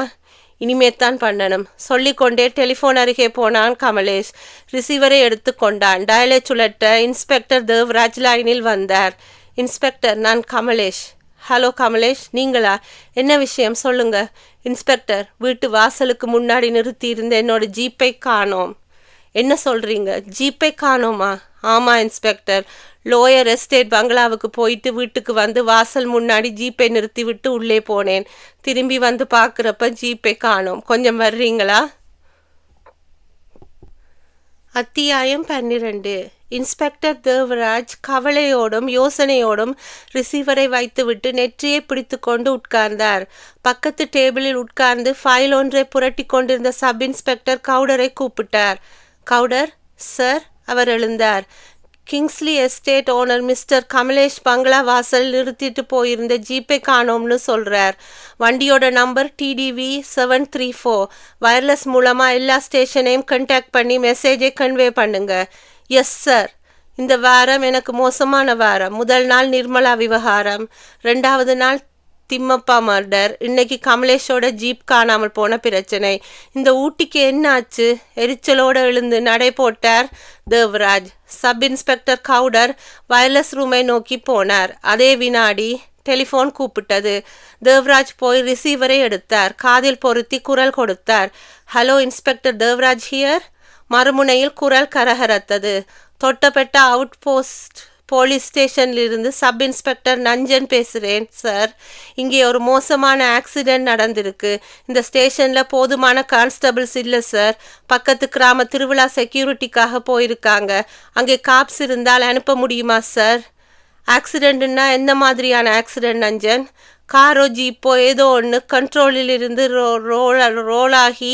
S1: இனிமேத்தான் பண்ணணும். சொல்லிக்கொண்டே டெலிஃபோன் அருகே போனான் கமலேஷ். ரிசீவரை எடுத்து கொண்டான். டயலை சுழற்ற இன்ஸ்பெக்டர் தேவ்ராஜ் லைனில் வந்தார். இன்ஸ்பெக்டர், நான் கமலேஷ். ஹலோ கமலேஷ், நீங்களா? என்ன விஷயம் சொல்லுங்க. இன்ஸ்பெக்டர், வீட்டு வாசலுக்கு முன்னாடி நிறுத்தி இருந்த என்னோட ஜீப்பை காணோம். என்ன சொல்கிறீங்க? ஜீப்பை காணோமா? ஆமாம் இன்ஸ்பெக்டர். லோயர் எஸ்டேட் பங்களாவுக்கு போயிட்டு வீட்டுக்கு வந்து வாசல் முன்னாடி ஜீப்பை நிறுத்தி விட்டு உள்ளே போனேன். திரும்பி வந்து பார்க்குறப்ப ஜீப்பை காணோம். கொஞ்சம் வர்றீங்களா? அத்தியாயம் 12. இன்ஸ்பெக்டர் தேவராஜ் கவலையோடும் யோசனையோடும் ரிசீவரை வைத்துவிட்டு நெற்றியை பிடித்து கொண்டு உட்கார்ந்தார். பக்கத்து டேபிளில் உட்கார்ந்து ஃபைல் ஒன்றை புரட்டி கொண்டிருந்த சப் இன்ஸ்பெக்டர் கவுடரை கூப்பிட்டார். Cawdor sir. அவர் எழுந்தார். Kingsley estate owner mister Kamalesh bungalow வாசல் நிறுத்திட்டு போயிருந்த ஜீப்பை காணோம்னு சொல்கிறார். வண்டியோட நம்பர் TDV 734. வயர்லெஸ் மூலமாக எல்லா ஸ்டேஷனையும் கண்டாக்ட் பண்ணி மெசேஜை கன்வே பண்ணுங்க. Yes sir. இந்த வாரம் எனக்கு மோசமான வாரம். முதல் நாள் நிர்மலா விவகாரம், 2வது நாள் திம்மப்பா மர்டர், இன்னைக்கு கமலேஷோட ஜீப் காணாமல் போன பிரச்சனை. இந்த ஊட்டிக்கு என்ன ஆச்சு? எரிச்சலோடு எழுந்து நடை போட்டார் Devaraj. Sub inspector Cawdor wireless ரூமை நோக்கி போனார். அதே வினாடி டெலிஃபோன் கூப்பிட்டது. தேவராஜ் போய் ரிசீவரை எடுத்தார். காதில் பொருத்தி குரல் கொடுத்தார். Hello inspector Devaraj here. மறுமுனையில் குரல் கரகரத்தது. தொட்டபெட்டா அவுட் போஸ்ட் போலீஸ் ஸ்டேஷன்லிருந்து சப் இன்ஸ்பெக்டர் நஞ்சன் பேசுகிறேன் சார். இங்கே ஒரு மோசமான ஆக்சிடெண்ட் நடந்திருக்கு. இந்த ஸ்டேஷனில் போதுமான கான்ஸ்டபிள்ஸ் இல்லை சார். பக்கத்து கிராம திருவிழா செக்யூரிட்டிக்காக போயிருக்காங்க. அங்கே காப்ஸ் இருந்தால் அனுப்ப முடியுமா சார்? ஆக்சிடெண்ட்னா என்ன மாதிரியான ஆக்சிடெண்ட் நஞ்சன்? காரோ ஜீப்போ ஏதோ ஒன்று கண்ட்ரோலில் இருந்து ரோலாகி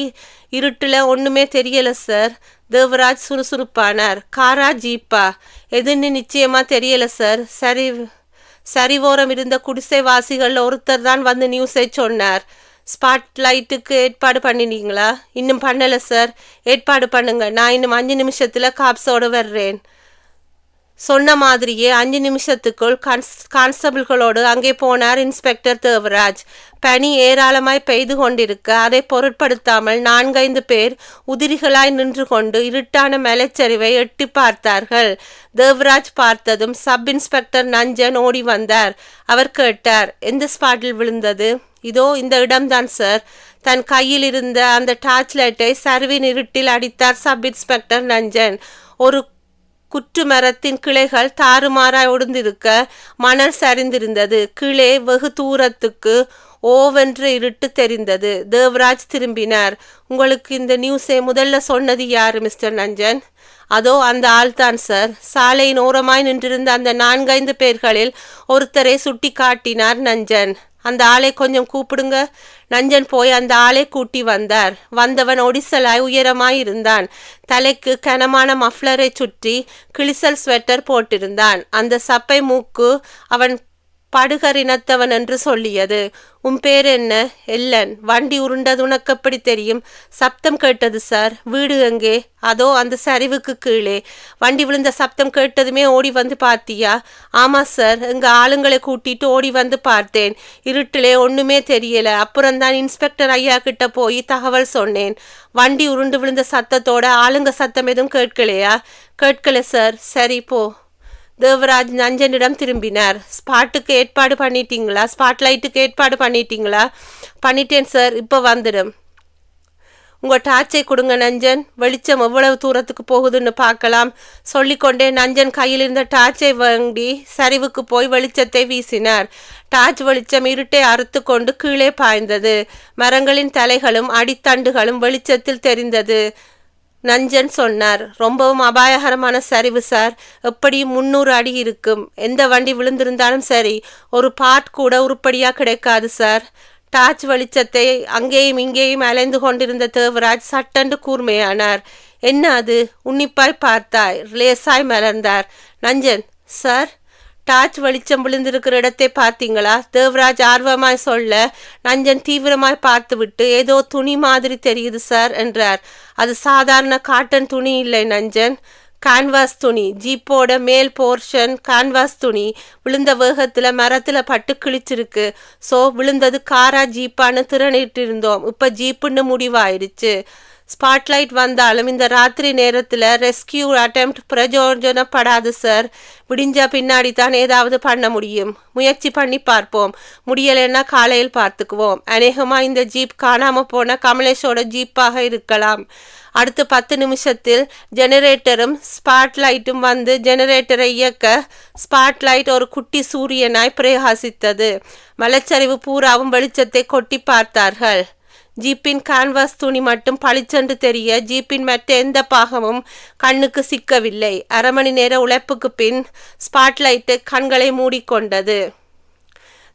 S1: இருட்டில் ஒன்றுமே தெரியலை சார். தேவராஜ் சுறுசுறுப்பானார். காரா ஜீப்பா எதுன்னு நிச்சயமாக தெரியலை சார். சரிவோரம் இருந்த குடிசைவாசிகளில் ஒருத்தர் தான் வந்து நியூஸை சொன்னார். ஸ்பாட்லைட்டுக்கு ஏற்பாடு பண்ணினீங்களா? இன்னும் பண்ணலை சார். ஏற்பாடு பண்ணுங்க, நான் இன்னும் 5 நிமிஷத்தில் காப்ஸோடு வர்றேன். சொன்ன மாதிரியே 5 நிமிஷத்துக்குள் கான்ஸ்டபிள்களோடு அங்கே போனார் இன்ஸ்பெக்டர் தேவராஜ். பனி ஏராளமாய் பெய்து கொண்டிருக்க அதை பொருட்படுத்தாமல் 4-5 பேர் உதிரிகளாய் நின்று கொண்டு இருட்டான மலைச்சரிவை எட்டி பார்த்தார்கள். தேவராஜ் பார்த்ததும் சப் இன்ஸ்பெக்டர் நஞ்சன் ஓடி வந்தார். அவர் கேட்டார், எந்த ஸ்பாட்டில் விழுந்தது? இதோ இந்த இடம்தான் சார். தன் கையில் இருந்த அந்த டார்ச் லைட்டை சரிவின் இருட்டில் அடித்தார் சப் இன்ஸ்பெக்டர் நஞ்சன். ஒரு குற்று மரத்தின் கிளைகள் தாறுமாறாய் ஒடுந்திருக்க மணல் சரிந்திருந்தது. கீழே வெகு தூரத்துக்கு ஓவென்று இருட்டு தெரிந்தது. தேவராஜ் திரும்பினார். உங்களுக்கு இந்த நியூஸை முதல்ல சொன்னது யாரு மிஸ்டர் நஞ்சன்? அதோ அந்த ஆள்தான் சார். சாலையின் ஓரமாய் நின்றிருந்த அந்த 4-5 பேர்களில் ஒருத்தரை சுட்டி காட்டினார் நஞ்சன். அந்த ஆளை கொஞ்சம் கூப்பிடுங்க. நஞ்சன் போய் அந்த ஆளை கூட்டி வந்தார். வந்தவன் ஒடிசலாய் உயரமாய் இருந்தான். தலைக்கு கனமான மஃப்ளரை சுற்றி கிளிசல் ஸ்வெட்டர் போட்டிருந்தான். அந்த சப்பை மூக்கு அவன் படுகர் இனத்தவன் என்று சொல்லியது. உன் பேர் என்ன? எல்லன். வண்டி உருண்டது உனக்கு எப்படி தெரியும்? சப்தம் கேட்டது சார். வீடு எங்கே? அதோ அந்த சரிவுக்கு கீழே. வண்டி விழுந்த சப்தம் கேட்டதுமே ஓடி வந்து பார்த்தியா? ஆமாம் சார், எங்கள் ஆளுங்களை கூட்டிட்டு ஓடி வந்து பார்த்தேன். இருட்டிலே ஒன்றுமே தெரியல. அப்புறம்தான் இன்ஸ்பெக்டர் ஐயா கிட்ட போய் தகவல் சொன்னேன். வண்டி உருண்டு விழுந்த சத்தத்தோட ஆளுங்க சத்தம் எதுவும் கேட்கலையா? கேட்கல சார். சரி போ. தேவராஜ் நஞ்சனிடம் திரும்பினார். ஸ்பாட்டுக்கு ஏற்பாடு பண்ணிட்டீங்களா? ஸ்பாட்லைட்டுக்கு ஏற்பாடு பண்ணிட்டீங்களா? பண்ணிட்டேன் சார், இப்போ வந்துடும். உங்கள் டார்ச்சை கொடுங்க நஞ்சன். வெளிச்சம் எவ்வளவு தூரத்துக்கு போகுதுன்னு பார்க்கலாம். சொல்லிக்கொண்டே நஞ்சன் கையில் இருந்த டார்ச்சை வாங்கி சரிவுக்கு போய் வெளிச்சத்தை வீசினார். டார்ச் வெளிச்சம் இருட்டை அறுத்து கொண்டு கீழே பாய்ந்தது. மரங்களின் தலைகளும் அடித்தண்டுகளும் வெளிச்சத்தில் தெரிந்தது. நஞ்சன் சொன்னார், ரொம்பவும் அபாயகரமான சரிவு சார். எப்படியும் 300 அடி இருக்கும். எந்த வண்டி விழுந்திருந்தாலும் சரி, ஒரு பார்ட் கூட உருப்படியாக கிடைக்காது சார். டார்ச் வெளிச்சத்தை அங்கேயும் இங்கேயும் அலைந்து கொண்டிருந்த தேவராஜ் சட்டென்று கூர்மையானார். என்ன அது? உன்னிப்பாய் பார்த்தாய். லேசாய் மலர்ந்தார். நஞ்சன், சார், டார்ச் வெளிச்சம் விழுந்திருக்கிற இடத்தை பார்த்தீங்களா? தேவராஜ் ஆர்வமாய் சொல்ல நஞ்சன் தீவிரமாய் பார்த்துவிட்டு, ஏதோ துணி மாதிரி தெரியுது சார் என்றார். அது சாதாரண காட்டன் துணி இல்லை நஞ்சன், கேன்வாஸ் துணி. ஜீப்போட மேல் போர்ஷன் கேன்வாஸ் துணி. விழுந்த வேகத்தில் மரத்தில் பட்டு கிழிச்சிருக்கு. ஸோ விழுந்தது காரா ஜீப்பான்னு திறனிட்டு இருந்தோம். இப்போ ஜீப்புன்னு முடிவாயிடுச்சு. ஸ்பாட்லைட் வந்தாலும் இந்த ராத்திரி நேரத்தில் ரெஸ்கியூ அட்டெம்ப்ட் பிரயோஜனப்படாது சார். விடிஞ்சா பின்னாடி தான் ஏதாவது பண்ண முடியும். முயற்சி பண்ணி பார்ப்போம். முடியலைன்னா காலையில் பார்த்துக்குவோம். அநேகமாக இந்த ஜீப் காணாமல் போன கமலேஷோட ஜீப்பாக இருக்கலாம். அடுத்த 10 நிமிஷத்தில் ஜெனரேட்டரும் ஸ்பாட்லைட்டும் வந்து ஜெனரேட்டரை இயக்க ஸ்பாட்லைட் ஒரு குட்டி சூரியனாய் பிரகாசித்தது. மலைச்சரிவு பூராவும் வெளிச்சத்தை கொட்டி பார்த்தார்கள். ஜீப்பின் கேன்வாஸ் துணி மட்டும் பளிச்சென்று தெரிய ஜீப்பின் மற்ற எந்த பாகமும் கண்ணுக்கு சிக்கவில்லை. 1/2 மணி நேர உழைப்புக்கு பின் ஸ்பாட்லைட்டு கண்களை மூடிக்கொண்டது.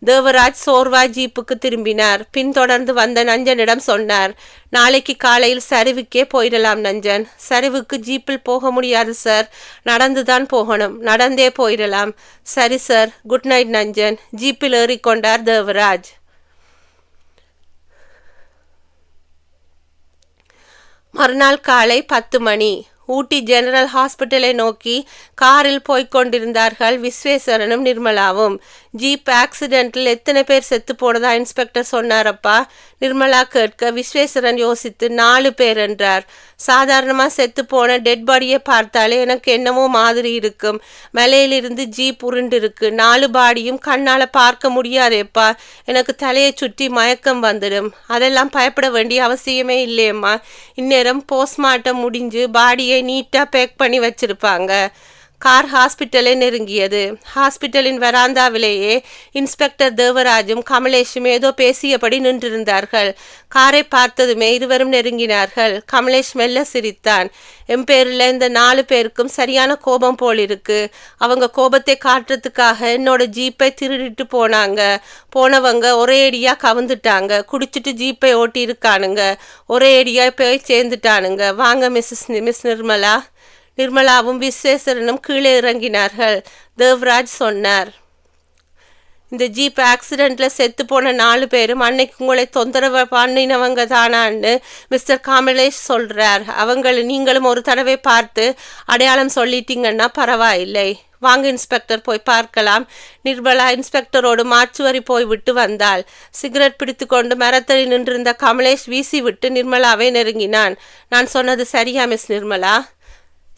S1: தேவராஜ் சோர்வாய் ஜீப்புக்கு திரும்பினார். பின்தொடர்ந்து வந்த நஞ்சனிடம் சொன்னார், நாளைக்கு காலையில் சரிவுக்கே போயிடலாம் நஞ்சன். சரிவுக்கு ஜீப்பில் போக முடியாது சார். நடந்துதான் போகணும். நடந்தே போயிடலாம். சரி சார், குட் நைட் நஞ்சன். ஜீப்பில் ஏறிக்கொண்டார் தேவராஜ். மறுநாள் காலை 10 மணி. ஊட்டி ஜெனரல் ஹாஸ்பிட்டலை நோக்கி காரில் போய்கொண்டிருந்தார்கள் விஸ்வேஸ்வரனும் நிர்மலாவும். ஜீப் ஆக்சிடென்ட்டில் எத்தனை பேர் செத்து போனதா இன்ஸ்பெக்டர் சொன்னாரப்பா? நிர்மலா கேட்க விஸ்வேஸ்வரன் யோசித்து 4 பேர் என்றார். சாதாரணமாக செத்து போன டெட் பாடியை பார்த்தாலே எனக்கு என்னமோ மாதிரி இருக்கும். மலையிலிருந்து ஜீப் உருண்டு இருக்கு. 4 பாடியும் கண்ணால் பார்க்க முடியாதேப்பா. எனக்கு தலையை சுற்றி மயக்கம் வந்துடும். அதெல்லாம் பயப்பட வேண்டிய அவசியமே இல்லையம்மா. இந்நேரம் போஸ்ட்மார்ட்டம் முடிஞ்சு பாடியை நீட்டாக பேக் பண்ணி வச்சிருப்பாங்க. கார் ஹாஸ்பிட்டலை நெருங்கியது. ஹாஸ்பிட்டலின் வராந்தாவிலேயே இன்ஸ்பெக்டர் தேவராஜும் கமலேஷும் ஏதோ பேசியபடி நின்றிருந்தார்கள். காரை பார்த்ததுமே இருவரும் நெருங்கினார்கள். கமலேஷ் மெல்ல சிரித்தான். என் பேரில் இந்த 4 பேருக்கும் சரியான கோபம் போல் இருக்கு. அவங்க கோபத்தை காட்டுறதுக்காக என்னோட ஜீப்பை திருடிட்டு போனவங்க ஒரே அடியா கவுந்துட்டாங்க. குடிச்சிட்டு ஜீப்பை ஓட்டி இருக்கானுங்க. ஒரே அடியா போய் சேர்ந்துட்டானுங்க. வாங்க மிஸ் நிர்மலா. நிர்மலாவும் விஸ்வேஸ்வரனும் கீழே இறங்கினார்கள். தேவராஜ் சொன்னார், இந்த ஜீப் ஆக்சிடெண்ட்ல செத்து போன 4 பேரும் அன்னைக்கு உங்களை தொந்தரவு பண்ணினவங்க தானான்னு மிஸ்டர் கமலேஷ் சொல்றார். அவங்களை நீங்களும் ஒரு தடவை பார்த்து அடையாளம் சொல்லிட்டீங்கன்னா பரவாயில்லை. வாங்க இன்ஸ்பெக்டர், போய் பார்க்கலாம். நிர்மலா இன்ஸ்பெக்டரோடு மாச்சுவரி போய் விட்டு வந்தாள். சிகரெட் பிடித்து கொண்டு மரத்தடி நின்றிருந்த கமலேஷ் வீசி விட்டு நிர்மலாவை நெருங்கினான். நான் சொன்னது சரியா மிஸ் நிர்மலா?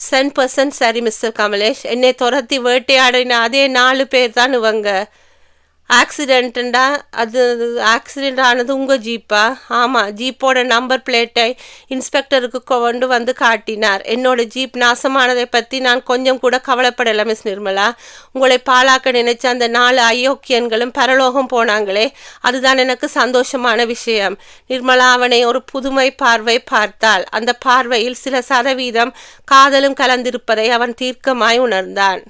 S1: 100% சரி மிஸ்டர் கமலேஷ். என்னை துரத்தி வேட்டையாடின அதே 4 பேர் தான் இவங்க. ஆக்சிடெண்ட் ஆனது உங்கள் ஜீப்பா? ஆமாம். ஜீப்போட நம்பர் பிளேட்டை இன்ஸ்பெக்டருக்கு கொண்டு வந்து காட்டினார். என்னோட ஜீப் நாசமானதை பற்றி நான் கொஞ்சம் கூட கவலைப்படலை மிஸ் நிர்மலா. உங்களை பாழாக்க நினைச்ச அந்த 4 அயோக்கியன்களும் பரலோகம் போனாங்களே, அதுதான் எனக்கு சந்தோஷமான விஷயம். நிர்மலா அவனை ஒரு புதுமை பார்வை பார்த்தாள். அந்த பார்வையில் சில சதவீதம் காதலும் கலந்திருப்பதை அவன் தீர்க்கமாய் உணர்ந்தான்.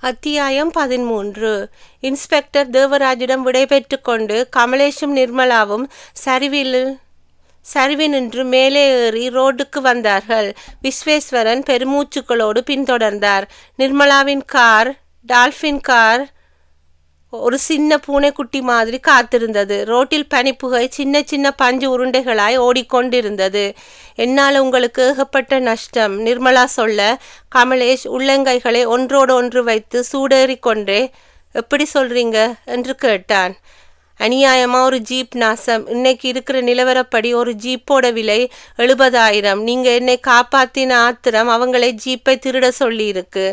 S1: அத்தியாயம் 13. இன்ஸ்பெக்டர் தேவராஜிடம் விடைபெற்று கொண்டு கமலேஷும் நிர்மலாவும் சரிவினின்று மேலே ஏறி ரோட்டுக்கு வந்தார்கள். விஸ்வேஸ்வரன் பெருமூச்சுக்களோடு பின்தொடர்ந்தார். நிர்மலாவின் கார் டால்ஃபின் கார் ஒரு சின்ன பூனைக்குட்டி மாதிரி காத்திருந்தது. ரோட்டில் பனிப்புகை சின்ன சின்ன பஞ்சு உருண்டைகளாய் ஓடிக்கொண்டிருந்தது. என்னால் உங்களுக்கு ஏகப்பட்ட நஷ்டம், நிர்மலா சொல்ல கமலேஷ் உள்ளங்கைகளை ஒன்றோடு ஒன்று வைத்து சூடேறி கொண்டே, எப்படி சொல்றீங்க என்று கேட்டான். அநியாயமாக ஒரு ஜீப் நாசம். இன்னைக்கு இருக்கிற நிலவரப்படி ஒரு ஜீப்போட விலை 70,000. நீங்கள் என்னை காப்பாற்றின ஆத்திரம் அவங்களை ஜீப்பை திருட சொல்லி இருக்கு.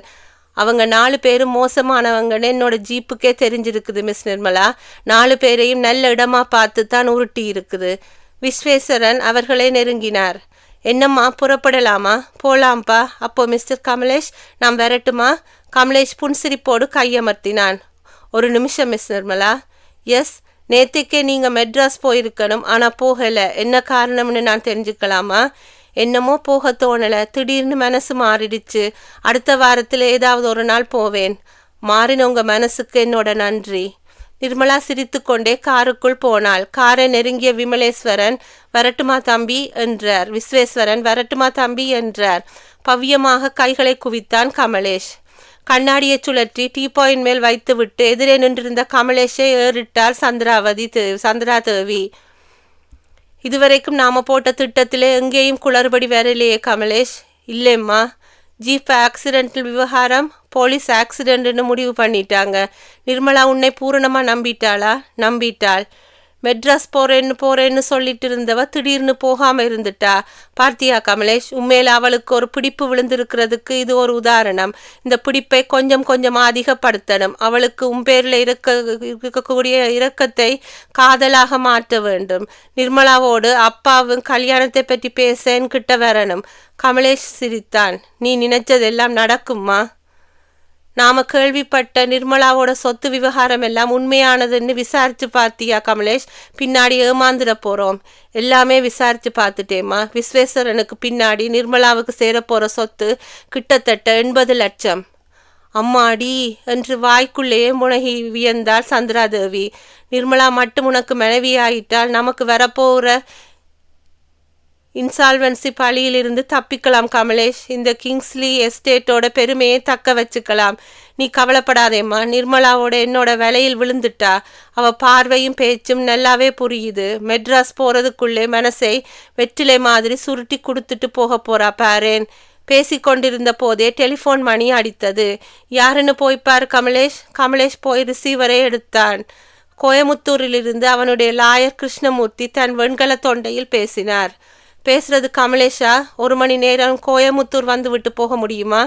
S1: அவங்க 4 பேரும் மோசமானவங்கன்னு என்னோட ஜீப்புக்கே தெரிஞ்சிருக்குது மிஸ் நிர்மலா. 4 பேரையும் நல்ல இடமா பார்த்து தான் உருட்டி இருக்குது. விஸ்வேஸ்வரன் அவர்களை நெருங்கினார். என்னம்மா, புறப்படலாமா? போலாம்ப்பா. அப்போ மிஸ்டர் கமலேஷ், நாம் வரட்டுமா? கமலேஷ் புன்சிரிப்போடு கையமர்த்தினான். ஒரு நிமிஷம் மிஸ் நிர்மலா. எஸ், நேற்றுக்கே நீங்கள் மெட்ராஸ் போயிருக்கணும், ஆனால் போகலை. என்ன காரணம்னு நான் தெரிஞ்சுக்கலாமா? என்னமோ போக தோணலை. திடீர்னு மனசு மாறிடுச்சு. அடுத்த வாரத்தில் ஏதாவது ஒரு நாள் போவேன். மாறின உங்கள் மனசுக்கு என்னோட நன்றி. நிர்மலா சிரித்து கொண்டே காருக்குள் போனாள். காரை நெருங்கிய விமலேஸ்வரன், வரட்டுமா தம்பி என்றார். விஸ்வேஸ்வரன், வரட்டுமா தம்பி என்றார். பவ்யமாக கைகளை குவித்தான் கமலேஷ். கண்ணாடியை சுழற்றி டீபாயின் மேல் வைத்துவிட்டு எதிரே நின்றிருந்த கமலேஷை ஏறிட்டாள் சந்திரா தேவி. இதுவரைக்கும் நாம் போட்ட திட்டத்திலே எங்கேயும் குளறுபடி வரலையே கமலேஷ்? இல்லைம்மா. ஜீப் ஆக்சிடென்ட் விவகாரம் போலீஸ் ஆக்சிடென்ட்னு முடிவு பண்ணிட்டாங்க. நிர்மலா உன்னை பூரணமாக நம்பிட்டாளா? நம்பிட்டாள். மெட்ராஸ் போறேன்னு சொல்லிட்டு இருந்தவ திடீர்னு போகாமல் இருந்துட்டா. பார்த்தியா கமலேஷ், உண்மையில் அவளுக்கு ஒரு பிடிப்பு விழுந்திருக்கிறதுக்கு இது ஒரு உதாரணம். இந்த பிடிப்பை கொஞ்சம் கொஞ்சமாக அதிகப்படுத்தணும். அவளுக்கு உம்பேரில் இருக்கக்கூடிய இரக்கத்தை காதலாக மாற்ற வேண்டும். நிர்மலாவோடு அப்பாவும் கல்யாணத்தை பற்றி பேச என்கிட்ட வரணும். கமலேஷ் சிரித்தான். நீ நினைச்சதெல்லாம் நடக்குமா? நாம கேள்விப்பட்ட நிர்மலாவோட சொத்து விவகாரம் எல்லாம் உண்மையானதுன்னு விசாரிச்சு பார்த்தியா கமலேஷ்? பின்னாடி ஏமாந்துட போறோம். எல்லாமே விசாரிச்சு பார்த்துட்டேம்மா. விஸ்வேஸ்வரனுக்கு பின்னாடி நிர்மலாவுக்கு சேரப்போற சொத்து கிட்டத்தட்ட 80 லட்சம். அம்மாடி என்று வாய்க்குள்ளேயே முனகி வியந்தாள் சந்திராதேவி. நிர்மலா மட்டும் உனக்கு மனைவியாயிட்டால் நமக்கு வரப்போகிற இன்சால்வன்சி பழியிலிருந்து தப்பிக்கலாம் கமலேஷ். இந்த கிங்ஸ்லி எஸ்டேட்டோட பெருமையை தக்க வச்சுக்கலாம். நீ கவலைப்படாதேம்மா. நிர்மலாவோட என்னோட விலையில் விழுந்துட்டா. அவ பார்வையும் பேச்சும் நல்லாவே புரியுது. மெட்ராஸ் போறதுக்குள்ளே மனசை வெற்றிலை மாதிரி சுருட்டி கொடுத்துட்டு போக போறா பாரேன். பேசிக்கொண்டிருந்த போதே டெலிஃபோன் மணி அடித்தது. யாருன்னு போய்ப்பார் கமலேஷ். கமலேஷ் போய் ரிசீவரை எடுத்தான். கோயமுத்தூரிலிருந்து அவனுடைய லாயர் கிருஷ்ணமூர்த்தி தன் வெண்கல தொண்டையில் பேசினார். பேசுறது கமலேஷா? 1 மணி நேரம் கோயமுத்தூர் வந்து விட்டு போக முடியுமா?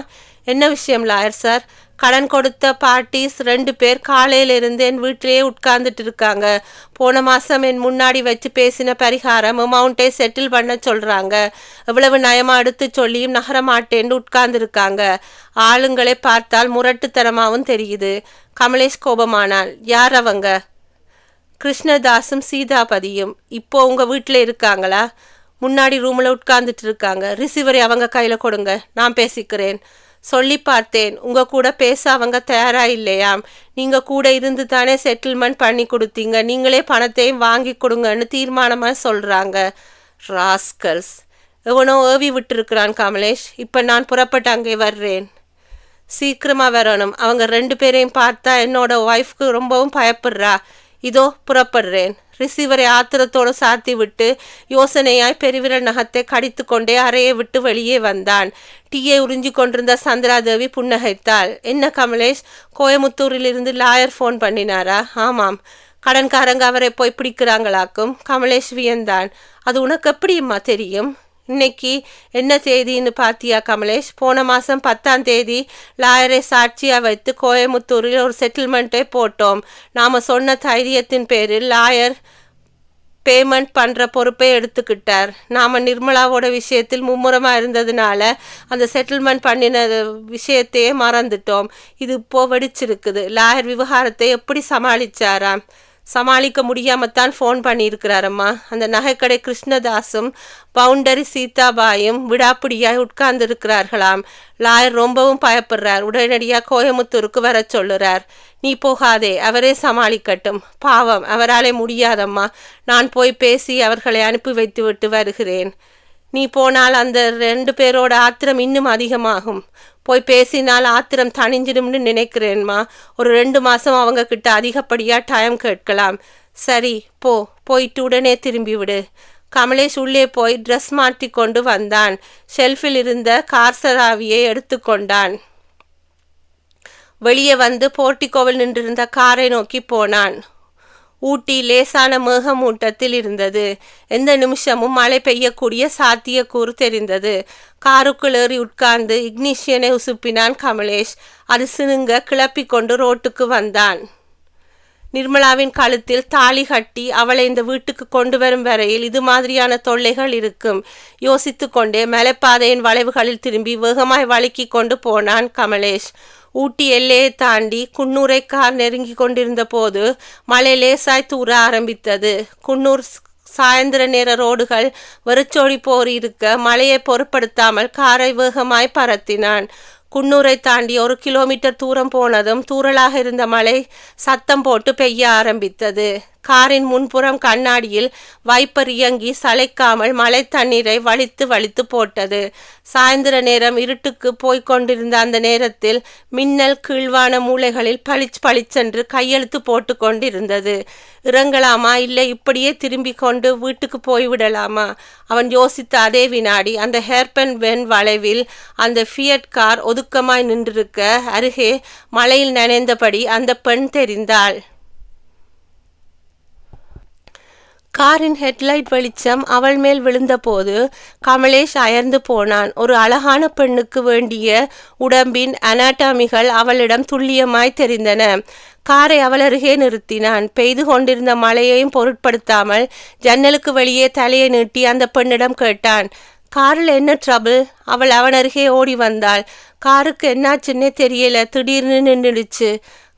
S1: என்ன விஷயம் லாயர் சார்? கடன் கொடுத்த பார்ட்டிஸ் 2 பேர் காலையிலிருந்து என் வீட்டிலேயே உட்கார்ந்துட்டு இருக்காங்க. போன மாதம் என் முன்னாடி வச்சு பேசின பரிகாரம் அமௌண்ட்டை செட்டில் பண்ண சொல்கிறாங்க. எவ்வளவு நயமாக எடுத்து சொல்லியும் நகர மாட்டேன்னு உட்கார்ந்துருக்காங்க. ஆளுங்களை பார்த்தால் முரட்டுத்தனமாகவும் தெரியுது. கமலேஷ் கோபமானாள். யார் அவங்க? கிருஷ்ணதாஸும் சீதாபதியும். இப்போ உங்கள் வீட்டில் இருக்காங்களா? முன்னாடி ரூமில் உட்கார்ந்துட்டு இருக்காங்க. ரிசீவரை அவங்க கையில் கொடுங்க, நான் பேசிக்கிறேன். சொல்லி பார்த்தேன், உங்கள் கூட பேச அவங்க தயாராக இல்லையாம். நீங்கள் கூட இருந்து தானே செட்டில்மெண்ட் பண்ணி கொடுத்தீங்க. நீங்களே பணத்தையும் வாங்கி கொடுங்கன்னு தீர்மானமாக சொல்கிறாங்க. ராஸ்கல்ஸ். எவனோ ஏவி விட்டுருக்கிறான் கமலேஷ். இப்போ நான் புறப்பட்டு அங்கே வர்றேன். சீக்கிரமாக வரணும். அவங்க 2 பேரையும் பார்த்தா என்னோட ஒய்ஃப்க்கு ரொம்பவும் பயப்படுறா. இதோ புறப்படுறேன். ரிசீவரை ஆத்திரத்தோடு சாத்தி விட்டு யோசனையாய் பெருவிரல் நகத்தை கடித்து கொண்டே அறையை விட்டு வெளியே வந்தான். டீயை உறிஞ்சி கொண்டிருந்த சந்திராதேவி புன்னகைத்தாள். என்ன கமலேஷ், கோயமுத்தூரிலிருந்து லாயர் ஃபோன் பண்ணினாரா? ஆமாம். கடன்காரங்க அவரை போய் பிடிக்கிறாங்களாக்கும். கமலேஷ் வியந்தான். அது உனக்கு எப்படிம்மா தெரியும்? இன்னைக்கு என்ன தேதின்னு பார்த்தியா கமலேஷ்? போன மாதம் 10ஆம் தேதி லாயரை சாட்சியாக வைத்து கோயமுத்தூரில் ஒரு செட்டில்மெண்ட்டை போட்டோம். நாம் சொன்ன தைரியத்தின் பேரில் லாயர் பேமெண்ட் பண்ணுற பொறுப்பை எடுத்துக்கிட்டார். நாம் நிர்மலாவோட விஷயத்தில் மும்முரமாக இருந்ததுனால அந்த செட்டில்மெண்ட் பண்ணின விஷயத்தையே மறந்துட்டோம். இது இப்போ வெடிச்சிருக்குது. லாயர் விவகாரத்தை எப்படி சமாளிச்சாராம்? சமாளிக்க முடியாமத்தான் ஃபோன் பண்ணியிருக்கிறாரம்மா. அந்த நகைக்கடை கிருஷ்ணதாஸும் பவுண்டரி சீதாபாயும் விடாப்பிடியாய் உட்கார்ந்துருக்கிறார்களாம். லாயர் ரொம்பவும் பயப்படுறார். உடனடியாக கோயமுத்தூருக்கு வர சொல்லுறார். நீ போகாதே, அவரே சமாளிக்கட்டும். பாவம், அவராலே முடியாதம்மா. நான் போய் பேசி அவர்களை அனுப்பி வைத்து விட்டு வருகிறேன். நீ போனால் அந்த 2 பேரோட ஆத்திரம் இன்னும் அதிகமாகும். போய் பேசினால் ஆத்திரம் தணிஞ்சிடும்னு நினைக்கிறேன்மா. ஒரு 2 மாதம் அவங்க கிட்ட அதிகப்படியாக டைம் கேட்கலாம். சரி, போயிட்டு உடனே திரும்பி விடு. கமலேஷ் உள்ளே போய் ட்ரெஸ் மாற்றி கொண்டு வந்தான். ஷெல்ஃபில் இருந்த கார்சராவியை எடுத்து கொண்டான். வெளியே வந்து போர்ட்டிகோவில் நின்றிருந்த காரை நோக்கி போனான். ஊட்டி லேசான மேகமூட்டத்தில் இருந்தது. எந்த நிமிஷமும் மழை பெய்யக்கூடிய சாத்தியக்கூறு தெரிந்தது. காருக்குள் ஏறி உட்கார்ந்து இக்னிஷியனை உசுப்பினான் கமலேஷ். அது சினுங்க கிளப்பி கொண்டு ரோட்டுக்கு வந்தான். நிர்மலாவின் கழுத்தில் தாலி கட்டி அவளை இந்த வீட்டுக்கு கொண்டு வரும் வரையில் இது மாதிரியான தொல்லைகள் இருக்கும். யோசித்து கொண்டே மலைப்பாதையின் வளைவுகளில் திரும்பி வேகமாய் வழுக்கி கொண்டு போனான் கமலேஷ். ஊட்டி எல்லையை தாண்டி குன்னூரை கார் நெருங்கி கொண்டிருந்த போது மழை லேசாய் தூர ஆரம்பித்தது. குன்னூர் சாயந்தர நேர ரோடுகள் வெறிச்சோடி போர் இருக்க மழையை பொருட்படுத்தாமல் காரை வேகமாய் பறத்தினான். குன்னூரை தாண்டி 1 கிலோமீட்டர் தூரம் போனதும் தூறலாக இருந்த மழை சத்தம் போட்டு பெய்ய ஆரம்பித்தது. காரின் முன்புறம் கண்ணாடியில் வைப்பர் இயங்கி சளைக்காமல் மழை தண்ணீரை வலித்து போட்டது. சாயந்தர நேரம் இருட்டுக்கு போய்கொண்டிருந்த அந்த நேரத்தில் மின்னல் கீழ்வான மூலைகளில் பளிச்சென்று கையெழுத்து போட்டு கொண்டிருந்தது. இறங்கலாமா, இல்லை இப்படியே திரும்பி கொண்டு வீட்டுக்கு போய்விடலாமா? அவன் யோசித்த அதே வினாடி அந்த ஹேர்பன் வென் வளைவில் அந்த ஃபியட் கார் ஒதுக்கமாய் நின்றிருக்க அருகே மழையில் நனைந்தபடி அந்த பெண் தெரிந்தாள். காரின் ஹெட்லைட் வெளிச்சம் அவள் மேல் விழுந்தபோது கமலேஷ் அயர்ந்து போனான். ஒரு அழகான பெண்ணுக்கு வேண்டிய உடம்பின் அனாட்டாமிகள் அவளிடம் துல்லியமாய் தெரிந்தன. காரை அவள் அருகே நிறுத்தினான். பெய்து கொண்டிருந்த மழையையும் பொருட்படுத்தாமல் ஜன்னலுக்கு வெளியே தலையை நீட்டி அந்த பெண்ணிடம் கேட்டான். காரில் என்ன ட்ரபிள்? அவள் அவன் அருகே ஓடி வந்தாள். காருக்கு என்னாச்சுன்னே தெரியல, திடீர்னு நின்றுடுச்சு.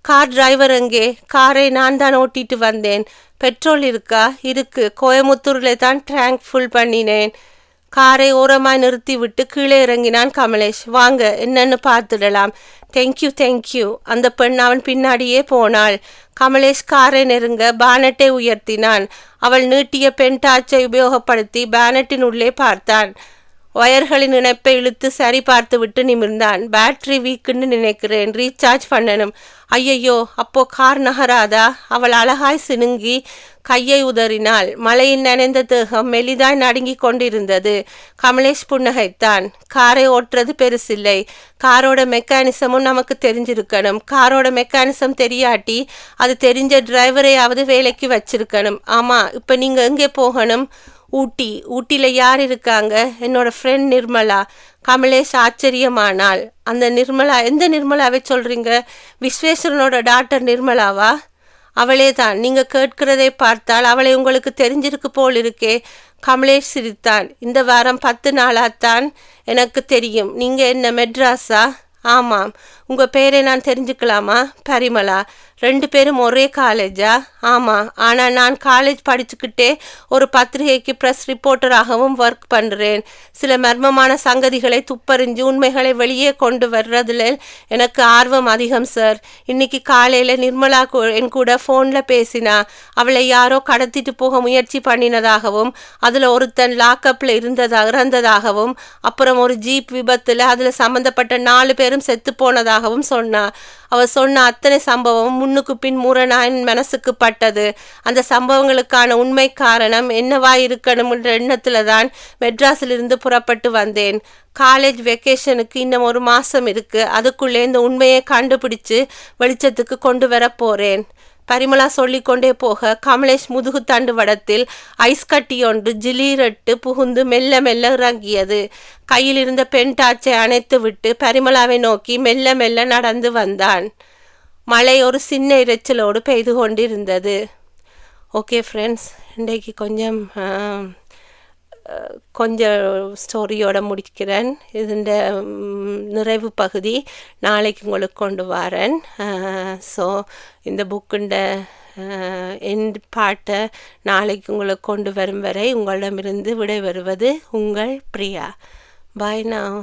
S1: கார் டிரைவர் எங்கே? காரை நான் தான் ஓட்டிட்டு வந்தேன். பெட்ரோல் இருக்கா? இருக்கு. கோயமுத்தூரில் தான் டேங்க் ஃபுல் பண்ணினேன். காரை ஓரமாய் நிறுத்தி விட்டு கீழே இறங்கினான் கமலேஷ். வாங்க, என்னன்னு பார்த்துடலாம். தேங்க்யூ. அந்த பெண் அவன் பின்னாடியே போனாள். கமலேஷ் காரை நெருங்க பானட்டை உயர்த்தினான். அவள் நீட்டிய பென் டார்ச்சை உபயோகப்படுத்தி பானட்டின் உள்ளே பார்த்தான். ஒயர்களின் இணைப்பை இழுத்து சரி பார்த்து விட்டு நிமிர்ந்தான். பேட்டரி வீக்குன்னு நினைக்கிறேன், ரீசார்ஜ் பண்ணணும். ஐயையோ, அப்போ கார் நகராதா? அவள் அழகாய் சினுங்கி கையை உதறினாள். மழையில் நனைந்த தேகம் மெலிதாய் நடுங்கி கொண்டிருந்தது. கமலேஷ் புன்னகைத்தான். காரை ஓட்டுறது பெருசில்லை, காரோட மெக்கானிசமும் நமக்கு தெரிஞ்சிருக்கணும். காரோட மெக்கானிசம் தெரியாட்டி அது தெரிஞ்ச டிரைவரையாவது வேலைக்கு வச்சிருக்கணும். ஆமாம், இப்போ நீங்கள் எங்கே போகணும்? ஊட்டியில் யார் இருக்காங்க? என்னோட ஃப்ரெண்ட் நிர்மலா. கமலேஷ் ஆச்சரியமானாள். அந்த நிர்மலா எந்த நிர்மலாவை சொல்றீங்க? விஸ்வேஸ்வரனோட டாக்டர் நிர்மலாவா? அவளே தான். நீங்கள் கேட்கிறதை பார்த்தால் அவளை உங்களுக்கு தெரிஞ்சிருக்கு போல் இருக்கே. கமலேஷ் சிரித்தான். இந்த வாரம் 10 நாளாத்தான் எனக்கு தெரியும். நீங்கள் என்ன மெட்ராஸா? ஆமாம். உங்கள் பேரை நான் தெரிஞ்சுக்கலாமா? பரிமளா. 2 பேரும் ஒரே காலேஜா? ஆமாம். ஆனால் நான் காலேஜ் படிச்சுக்கிட்டே ஒரு பத்திரிகைக்கு ப்ரெஸ் ரிப்போர்ட்டராகவும் ஒர்க் பண்ணுறேன். சில மர்மமான சங்கதிகளை துப்பறிஞ்சு உண்மைகளை வெளியே கொண்டு வர்றதுல எனக்கு ஆர்வம் அதிகம் சார். இன்னைக்கு காலையில் நிர்மலா என் கூட ஃபோனில் பேசினா. அவளை யாரோ கடத்திட்டு போக முயற்சி பண்ணினதாகவும் அதில் ஒருத்தன் லாக்கப்பில் இறந்ததாகவும் அப்புறம் ஒரு ஜீப் விபத்தில் அதில் சம்மந்தப்பட்ட 4 பேரும் செத்து போனதாகவும் சொன்னா. அவள் சொன்ன அத்தனை சம்பவம் முன்னுக்கு பின் முரணா என் மனசுக்கு பட்டது. அந்த சம்பவங்களுக்கான உண்மை காரணம் என்னவா இருக்கணும்ன்ற எண்ணத்தில் தான் மெட்ராஸிலிருந்து புறப்பட்டு வந்தேன். காலேஜ் வெக்கேஷனுக்கு இன்னும் 1 மாதம் இருக்குது. அதுக்குள்ளே இந்த உண்மையை கண்டுபிடிச்சு வெளிச்சத்துக்கு கொண்டு வர போகிறேன். பரிமளா சொல்லிக்கொண்டே போக கமலேஷ் முதுகு தண்டு வடத்தில் ஐஸ் கட்டி ஒன்று ஜிலீரட்டு புகுந்து மெல்ல மெல்ல இறங்கியது. கையில் இருந்த பெண் டார்ச்சை அணைத்து விட்டு பரிமளாவை நோக்கி மெல்ல மெல்ல நடந்து வந்தான். மழை ஒரு சின்ன இரைச்சலோடு பெய்து கொண்டிருந்தது. ஓகே ஃப்ரெண்ட்ஸ், இன்றைக்கு கொஞ்சம் ஸ்டோரியோட முடிக்கிறேன். இதுண்ட நிறைவு பகுதி நாளைக்கு உங்களுக்கு கொண்டு வரேன். ஸோ இந்த புக்குண்ட எண்ட் பாட்டை நாளைக்கு உங்களுக்கு கொண்டு வரும் வரை உங்களிடமிருந்து விடைபெறுவது உங்கள் பிரியா. பாய் now.